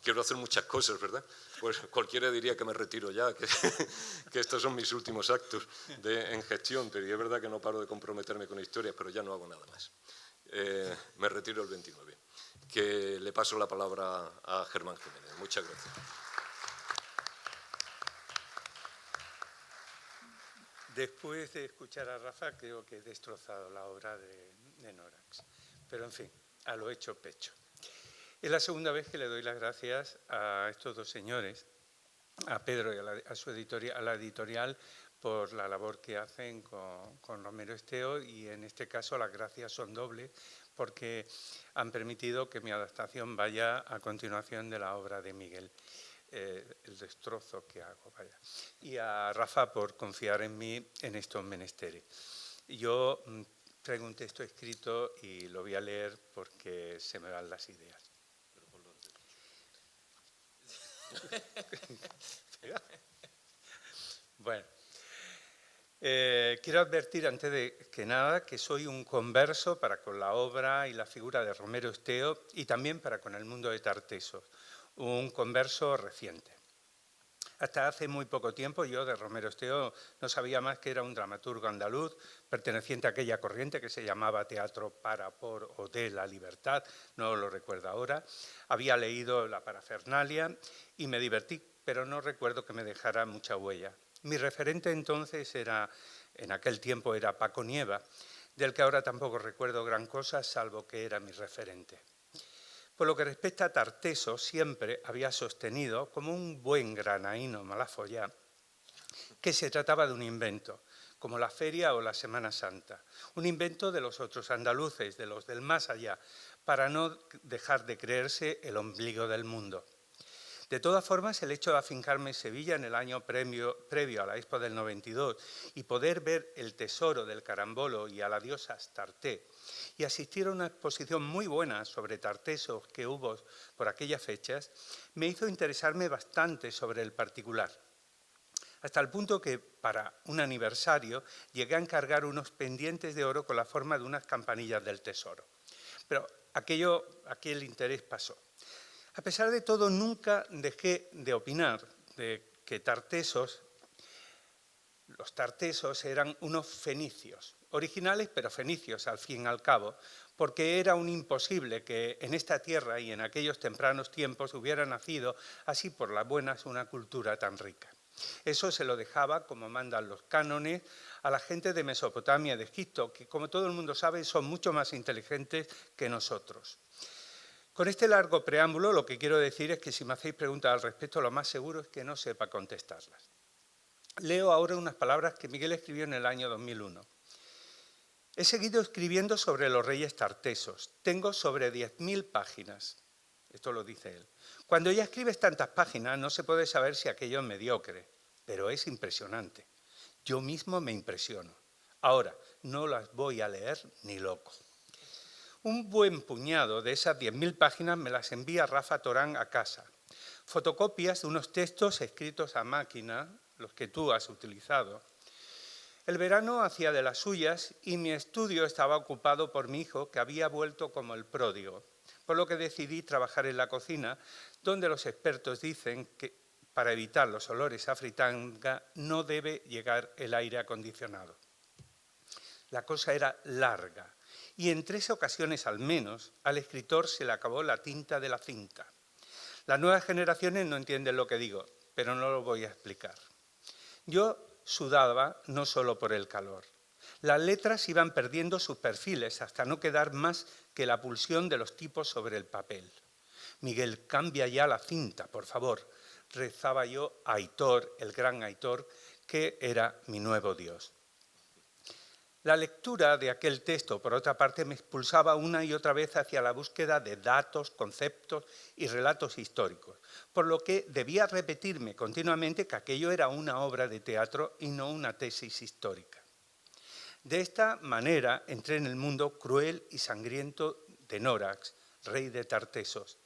quiero hacer muchas cosas, ¿verdad? Pues cualquiera diría que me retiro ya, que estos son mis últimos actos en gestión, pero es verdad que no paro de comprometerme con historias, pero ya no hago nada más. Me retiro el 29. Que le paso la palabra a Germán Jiménez. Muchas gracias. Después de escuchar a Rafa, creo que he destrozado la obra de Norax. Pero, en fin, a lo hecho pecho. Es la segunda vez que le doy las gracias a estos dos señores, a Pedro y a la editorial, por la labor que hacen con Romero Esteo, y en este caso las gracias son dobles porque han permitido que mi adaptación vaya a continuación de la obra de Miguel. El destrozo que hago, vaya. Y a Rafa por confiar en mí en estos menesteres. Yo traigo un texto escrito y lo voy a leer porque se me van las ideas. Bueno, quiero advertir antes de que nada que soy un converso para con la obra y la figura de Romero Esteo y también para con el mundo de Tartessos, un converso reciente. Hasta hace muy poco tiempo yo de Romero Esteo no sabía más que era un dramaturgo andaluz perteneciente a aquella corriente que se llamaba Teatro para, por o de la Libertad, no lo recuerdo ahora. Había leído la parafernalia y me divertí, pero no recuerdo que me dejara mucha huella. Mi referente entonces en aquel tiempo era Paco Nieva, del que ahora tampoco recuerdo gran cosa, salvo que era mi referente. Por lo que respecta a Tartessos, siempre había sostenido, como un buen granaíno malafollá, que se trataba de un invento, como la feria o la Semana Santa, un invento de los otros andaluces, de los del más allá, para no dejar de creerse el ombligo del mundo. De todas formas, el hecho de afincarme en Sevilla en el año previo a la Expo del 92 y poder ver el tesoro del carambolo y a la diosa Astarté y asistir a una exposición muy buena sobre Tartessos que hubo por aquellas fechas, me hizo interesarme bastante sobre el particular. Hasta el punto que, para un aniversario, llegué a encargar unos pendientes de oro con la forma de unas campanillas del tesoro. Pero aquel interés pasó. A pesar de todo, nunca dejé de opinar de que los Tartessos eran unos fenicios, originales pero fenicios al fin y al cabo, porque era un imposible que en esta tierra y en aquellos tempranos tiempos hubiera nacido así por las buenas una cultura tan rica. Eso se lo dejaba, como mandan los cánones, a la gente de Mesopotamia y de Egipto, que como todo el mundo sabe son mucho más inteligentes que nosotros. Con este largo preámbulo lo que quiero decir es que si me hacéis preguntas al respecto, lo más seguro es que no sepa contestarlas. Leo ahora unas palabras que Miguel escribió en el año 2001. He seguido escribiendo sobre los reyes Tartessos. Tengo sobre 10.000 páginas. Esto lo dice él. Cuando ya escribes tantas páginas no se puede saber si aquello es mediocre, pero es impresionante. Yo mismo me impresiono. Ahora, no las voy a leer ni loco. Un buen puñado de esas 10.000 páginas me las envía Rafa Torán a casa. Fotocopias de unos textos escritos a máquina, los que tú has utilizado. El verano hacía de las suyas y mi estudio estaba ocupado por mi hijo, que había vuelto como el pródigo, por lo que decidí trabajar en la cocina, donde los expertos dicen para evitar los olores a fritanga, no debe llegar el aire acondicionado. La cosa era larga y en 3 ocasiones al menos al escritor se le acabó la tinta de la cinta. Las nuevas generaciones no entienden lo que digo, pero no lo voy a explicar. Yo sudaba no solo por el calor. Las letras iban perdiendo sus perfiles hasta no quedar más que la pulsión de los tipos sobre el papel. Miguel, cambia ya la cinta, por favor, rezaba yo a Aitor, el gran Aitor, que era mi nuevo Dios. La lectura de aquel texto, por otra parte, me expulsaba una y otra vez hacia la búsqueda de datos, conceptos y relatos históricos, por lo que debía repetirme continuamente que aquello era una obra de teatro y no una tesis histórica. De esta manera entré en el mundo cruel y sangriento de Norax, rey de Tartesos,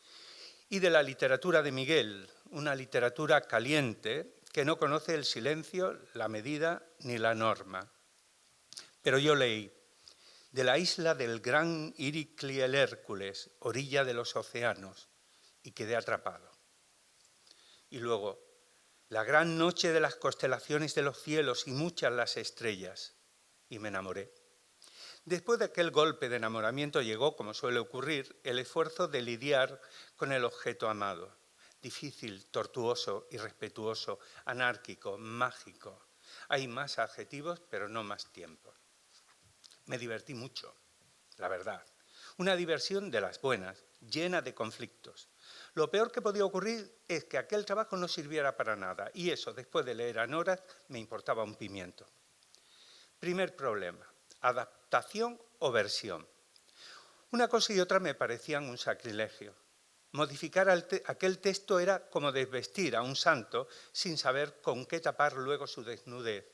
y de la literatura de Miguel, una literatura caliente que no conoce el silencio, la medida ni la norma. Pero yo leí, de la isla del gran Iricli el Hércules, orilla de los océanos, y quedé atrapado. Y luego, la gran noche de las constelaciones de los cielos y muchas las estrellas, y me enamoré. Después de aquel golpe de enamoramiento llegó, como suele ocurrir, el esfuerzo de lidiar con el objeto amado. Difícil, tortuoso, irrespetuoso, anárquico, mágico. Hay más adjetivos, pero no más tiempo. Me divertí mucho, la verdad. Una diversión de las buenas, llena de conflictos. Lo peor que podía ocurrir es que aquel trabajo no sirviera para nada, y eso, después de leer a Norax, me importaba un pimiento. Primer problema, adaptación o versión. Una cosa y otra me parecían un sacrilegio. Modificar aquel texto era como desvestir a un santo sin saber con qué tapar luego su desnudez.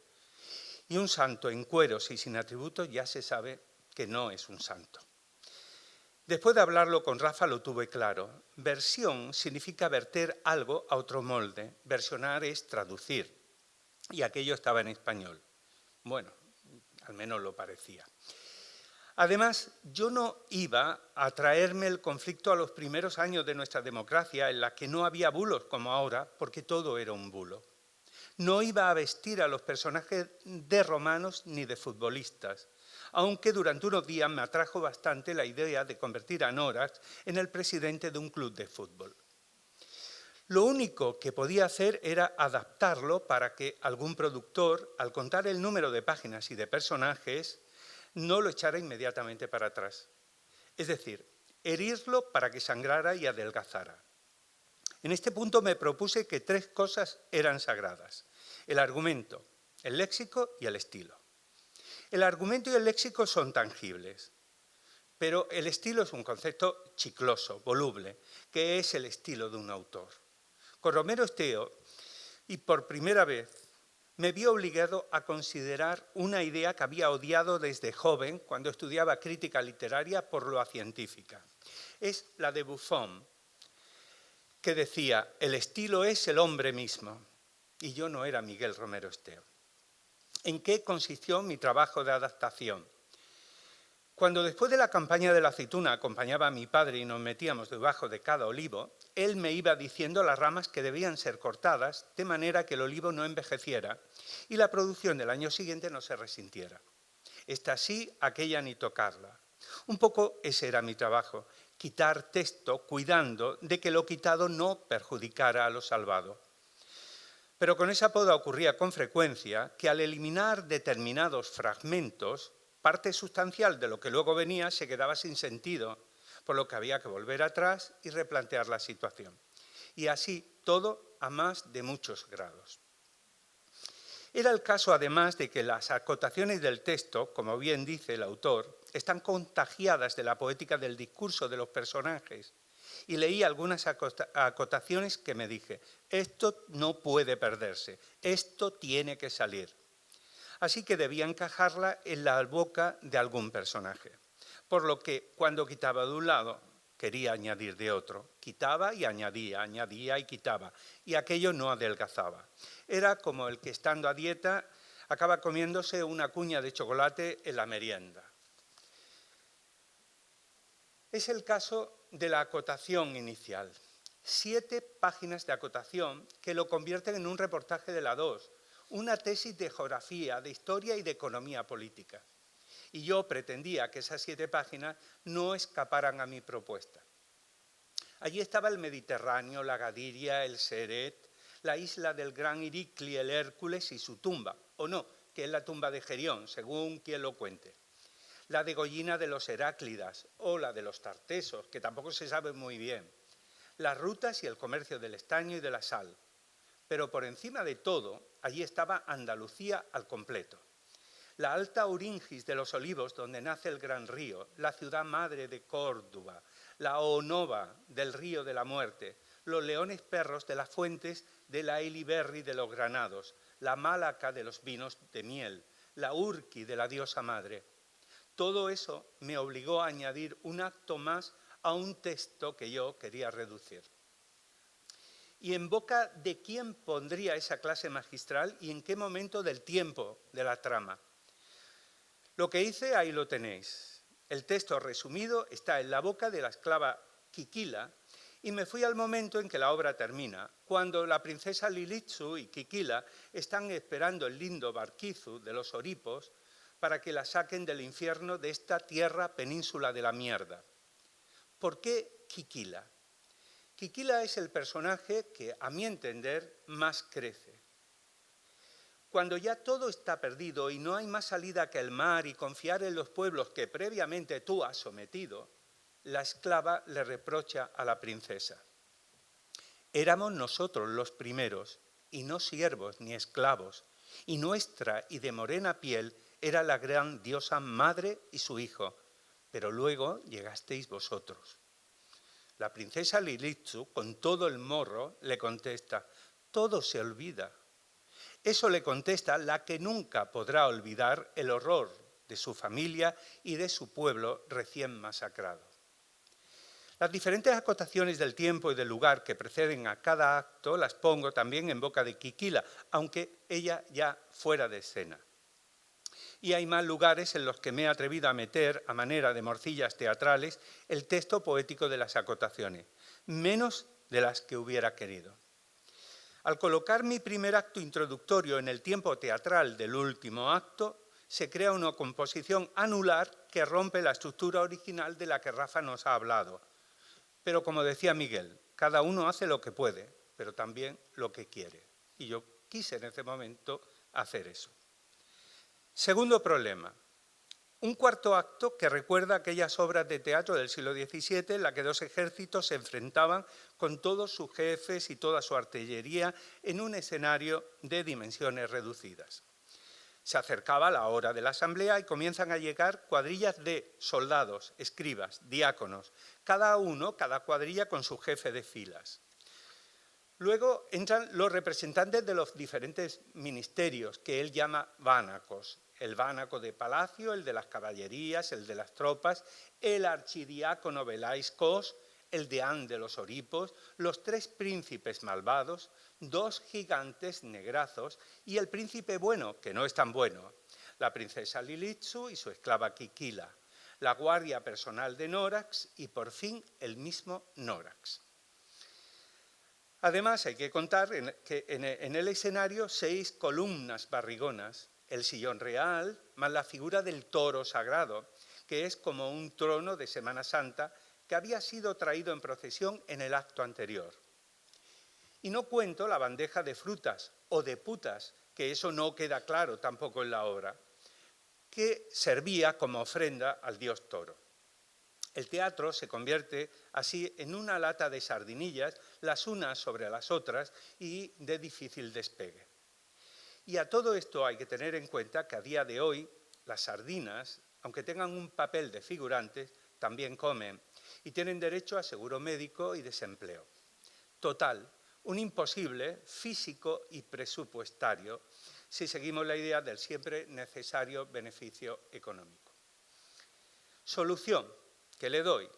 Y un santo en cueros y sin atributos ya se sabe que no es un santo. Después de hablarlo con Rafa lo tuve claro. Versión significa verter algo a otro molde. Versionar es traducir. Y aquello estaba en español. Bueno, al menos lo parecía. Además, yo no iba a traerme el conflicto a los primeros años de nuestra democracia, en la que no había bulos como ahora, porque todo era un bulo. No iba a vestir a los personajes de romanos ni de futbolistas, aunque durante unos días me atrajo bastante la idea de convertir a Norax en el presidente de un club de fútbol. Lo único que podía hacer era adaptarlo para que algún productor, al contar el número de páginas y de personajes, no lo echara inmediatamente para atrás. Es decir, herirlo para que sangrara y adelgazara. En este punto me propuse que 3 cosas eran sagradas: el argumento, el léxico y el estilo. El argumento y el léxico son tangibles, pero el estilo es un concepto chicloso, voluble, que es el estilo de un autor. Con Romero Esteo, y por primera vez, me vi obligado a considerar una idea que había odiado desde joven cuando estudiaba crítica literaria por lo científica. Es la de Buffon, que decía, el estilo es el hombre mismo, y yo no era Miguel Romero Esteo. ¿En qué consistió mi trabajo de adaptación? Cuando después de la campaña de la aceituna acompañaba a mi padre y nos metíamos debajo de cada olivo, él me iba diciendo las ramas que debían ser cortadas de manera que el olivo no envejeciera y la producción del año siguiente no se resintiera. Esta sí, aquella ni tocarla. Un poco ese era mi trabajo, quitar texto cuidando de que lo quitado no perjudicara a lo salvado. Pero con esa poda ocurría con frecuencia que al eliminar determinados fragmentos, parte sustancial de lo que luego venía se quedaba sin sentido, por lo que había que volver atrás y replantear la situación. Y así todo a más de muchos grados. Era el caso además de que las acotaciones del texto, como bien dice el autor, están contagiadas de la poética del discurso de los personajes. Y leí algunas acotaciones que me dije, esto no puede perderse, esto tiene que salir. Así que debía encajarla en la boca de algún personaje. Por lo que cuando quitaba de un lado, quería añadir de otro. Quitaba y añadía, añadía y quitaba. Y aquello no adelgazaba. Era como el que estando a dieta acaba comiéndose una cuña de chocolate en la merienda. Es el caso de la acotación inicial. 7 páginas de acotación que lo convierten en un reportaje de la 2, una tesis de geografía, de historia y de economía política. Y yo pretendía que esas 7 páginas no escaparan a mi propuesta. Allí estaba el Mediterráneo, la Gadiria, el Seret, la isla del Gran Iricli, el Hércules y su tumba, o no, que es la tumba de Gerión, según quien lo cuente. La degollina de los Heráclidas o la de los Tartesos, que tampoco se sabe muy bien. Las rutas y el comercio del estaño y de la sal. Pero por encima de todo, allí estaba Andalucía al completo. La Alta Oringis de los Olivos, donde nace el gran río, la ciudad madre de Córdoba, la Onova del río de la Muerte, los leones perros de las fuentes de la Iliberri de los Granados, la Málaca de los vinos de miel, la Urqui de la diosa madre. Todo eso me obligó a añadir un acto más a un texto que yo quería reducir. ¿Y en boca de quién pondría esa clase magistral y en qué momento del tiempo de la trama? Lo que hice, ahí lo tenéis. El texto resumido está en la boca de la esclava Quiquila y me fui al momento en que la obra termina, cuando la princesa Lilitzu y Quiquila están esperando el lindo Barquizu de los Oripos para que la saquen del infierno de esta tierra península de la mierda. ¿Por qué Quiquila? Quiquila es el personaje que, a mi entender, más crece. Cuando ya todo está perdido y no hay más salida que el mar y confiar en los pueblos que previamente tú has sometido, la esclava le reprocha a la princesa: éramos nosotros los primeros, y no siervos ni esclavos, y nuestra y de morena piel era la gran diosa madre y su hijo, pero luego llegasteis vosotros. La princesa Lilitzu, con todo el morro, le contesta: todo se olvida. Eso le contesta la que nunca podrá olvidar el horror de su familia y de su pueblo recién masacrado. Las diferentes acotaciones del tiempo y del lugar que preceden a cada acto las pongo también en boca de Quiquila, aunque ella ya fuera de escena. Y hay más lugares en los que me he atrevido a meter, a manera de morcillas teatrales, el texto poético de las acotaciones, menos de las que hubiera querido. Al colocar mi primer acto introductorio en el tiempo teatral del último acto, se crea una composición anular que rompe la estructura original de la que Rafa nos ha hablado. Pero como decía Miguel, cada uno hace lo que puede, pero también lo que quiere. Y yo quise en ese momento hacer eso. Segundo problema, un cuarto acto que recuerda aquellas obras de teatro del siglo XVII en la que 2 ejércitos se enfrentaban con todos sus jefes y toda su artillería en un escenario de dimensiones reducidas. Se acercaba la hora de la asamblea y comienzan a llegar cuadrillas de soldados, escribas, diáconos, cada cuadrilla con su jefe de filas. Luego entran los representantes de los diferentes ministerios que él llama vánacos. El vánaco de palacio, el de las caballerías, el de las tropas, el archidiácono Velaiskos, el deán de los Oripos, los 3 príncipes malvados, 2 gigantes negrazos y el príncipe bueno, que no es tan bueno, la princesa Lilitzu y su esclava Quiquila, la guardia personal de Norax y por fin el mismo Norax. Además, hay que contar que en el escenario 6 columnas barrigonas, el sillón real, más la figura del toro sagrado, que es como un trono de Semana Santa que había sido traído en procesión en el acto anterior. Y no cuento la bandeja de frutas o de putas, que eso no queda claro tampoco en la obra, que servía como ofrenda al dios toro. El teatro se convierte así en una lata de sardinillas, las unas sobre las otras y de difícil despegue. Y a todo esto hay que tener en cuenta que a día de hoy las sardinas, aunque tengan un papel de figurantes, también comen y tienen derecho a seguro médico y desempleo. Total, un imposible físico y presupuestario si seguimos la idea del siempre necesario beneficio económico. Solución que le doy.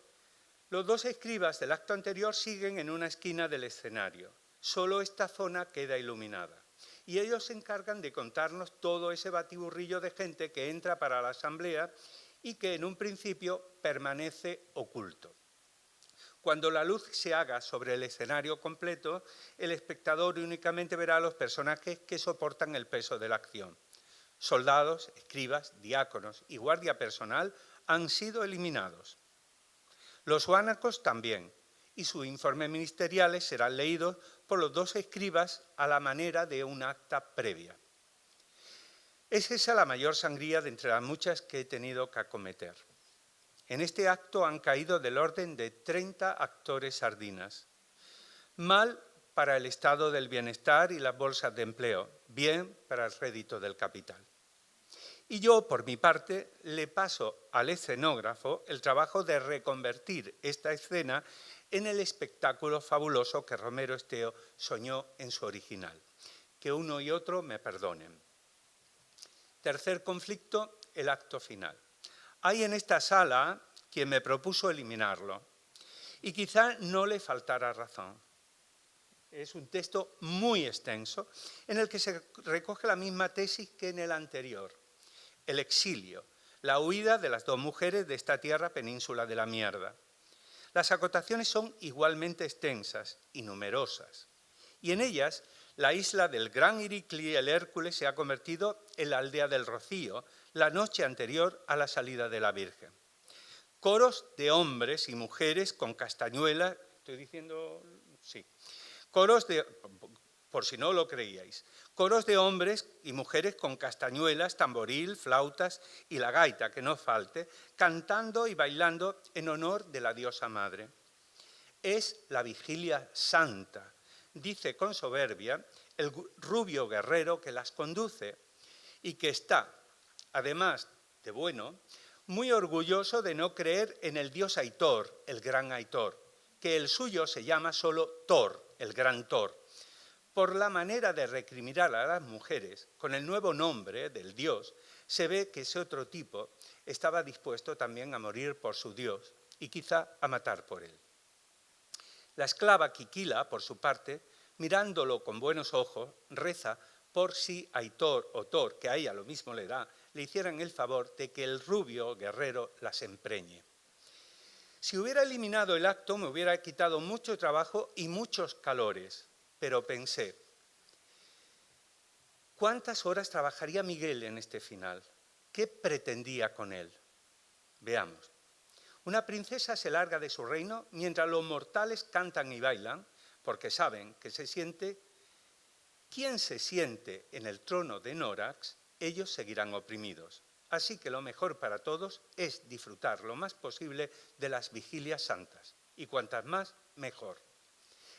Los 2 escribas del acto anterior siguen en una esquina del escenario. Solo esta zona queda iluminada. Y ellos se encargan de contarnos todo ese batiburrillo de gente que entra para la asamblea y que en un principio permanece oculto. Cuando la luz se haga sobre el escenario completo, el espectador únicamente verá a los personajes que soportan el peso de la acción. Soldados, escribas, diáconos y guardia personal han sido eliminados. Los guánacos también, y sus informes ministeriales serán leídos por los 2 escribas a la manera de un acta previa. Es esa la mayor sangría de entre las muchas que he tenido que acometer. En este acto han caído del orden de 30 actores sardinas. Mal para el estado del bienestar y las bolsas de empleo, bien para el rédito del capital. Y yo, por mi parte, le paso al escenógrafo el trabajo de reconvertir esta escena en el espectáculo fabuloso que Romero Esteo soñó en su original. Que uno y otro me perdonen. Tercer conflicto, el acto final. Hay en esta sala quien me propuso eliminarlo, y quizá no le faltara razón. Es un texto muy extenso en el que se recoge la misma tesis que en el anterior. El exilio, la huida de las 2 mujeres de esta tierra península de la mierda. Las acotaciones son igualmente extensas y numerosas, y en ellas la isla del Gran Iricli, el Hércules, se ha convertido en la aldea del Rocío la noche anterior a la salida de la Virgen. Coros de hombres y mujeres con castañuelas, estoy diciendo, sí, coros de, por si no lo creíais, coros de hombres y mujeres con castañuelas, tamboril, flautas y la gaita, que no falte, cantando y bailando en honor de la diosa madre. Es la vigilia santa, dice con soberbia el rubio guerrero que las conduce y que está, además de bueno, muy orgulloso de no creer en el dios Aitor, el gran Aitor, que el suyo se llama solo Thor, el gran Thor. Por la manera de recriminar a las mujeres, con el nuevo nombre del dios, se ve que ese otro tipo estaba dispuesto también a morir por su dios y quizá a matar por él. La esclava Quiquila, por su parte, mirándolo con buenos ojos, reza por si Aitor o Thor, que a ella lo mismo le da, le hicieran el favor de que el rubio guerrero las empreñe. Si hubiera eliminado el acto, me hubiera quitado mucho trabajo y muchos calores, pero pensé, ¿cuántas horas trabajaría Miguel en este final? ¿Qué pretendía con él? Veamos. Una princesa se larga de su reino mientras los mortales cantan y bailan, porque saben que quien se siente en el trono de Norax, ellos seguirán oprimidos. Así que lo mejor para todos es disfrutar lo más posible de las vigilias santas, y cuantas más, mejor.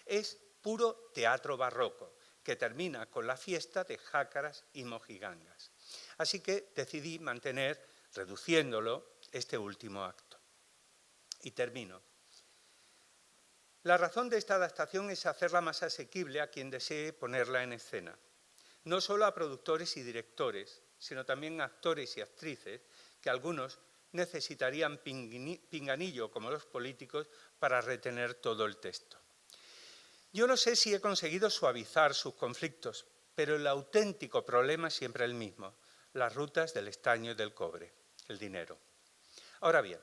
Es puro teatro barroco, que termina con la fiesta de jácaras y mojigangas. Así que decidí mantener, reduciéndolo, este último acto. Y termino. La razón de esta adaptación es hacerla más asequible a quien desee ponerla en escena. No solo a productores y directores, sino también a actores y actrices, que algunos necesitarían pinganillo, como los políticos, para retener todo el texto. Yo no sé si he conseguido suavizar sus conflictos, pero el auténtico problema es siempre el mismo, las rutas del estaño y del cobre, el dinero. Ahora bien,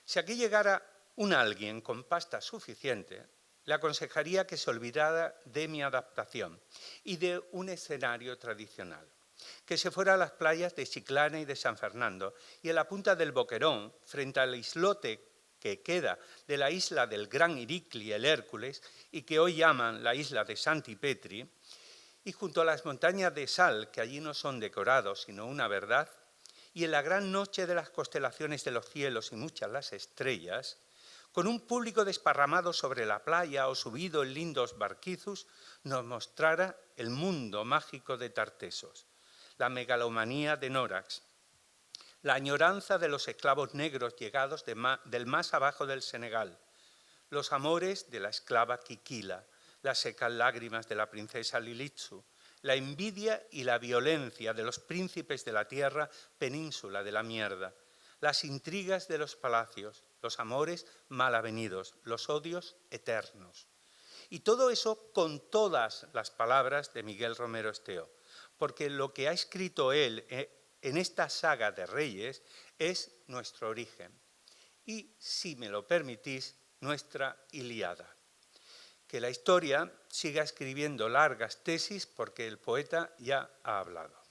si aquí llegara un alguien con pasta suficiente, le aconsejaría que se olvidara de mi adaptación y de un escenario tradicional, que se fuera a las playas de Chiclana y de San Fernando y en la punta del Boquerón, frente al islote que queda de la isla del Gran Iricli, el Hércules, y que hoy llaman la isla de Santi Petri, y junto a las montañas de sal, que allí no son decorados, sino una verdad, y en la gran noche de las constelaciones de los cielos y muchas las estrellas, con un público desparramado sobre la playa o subido en lindos barquizos, nos mostrara el mundo mágico de Tartesos, la megalomanía de Norax, la añoranza de los esclavos negros llegados del más abajo del Senegal, los amores de la esclava Quiquila, las secas lágrimas de la princesa Lilitsu, la envidia y la violencia de los príncipes de la tierra península de la mierda, las intrigas de los palacios, los amores mal avenidos, los odios eternos. Y todo eso con todas las palabras de Miguel Romero Esteo, porque lo que ha escrito él en esta saga de Reyes es nuestro origen. Y, si me lo permitís, nuestra Ilíada. Que la historia siga escribiendo largas tesis porque el poeta ya ha hablado.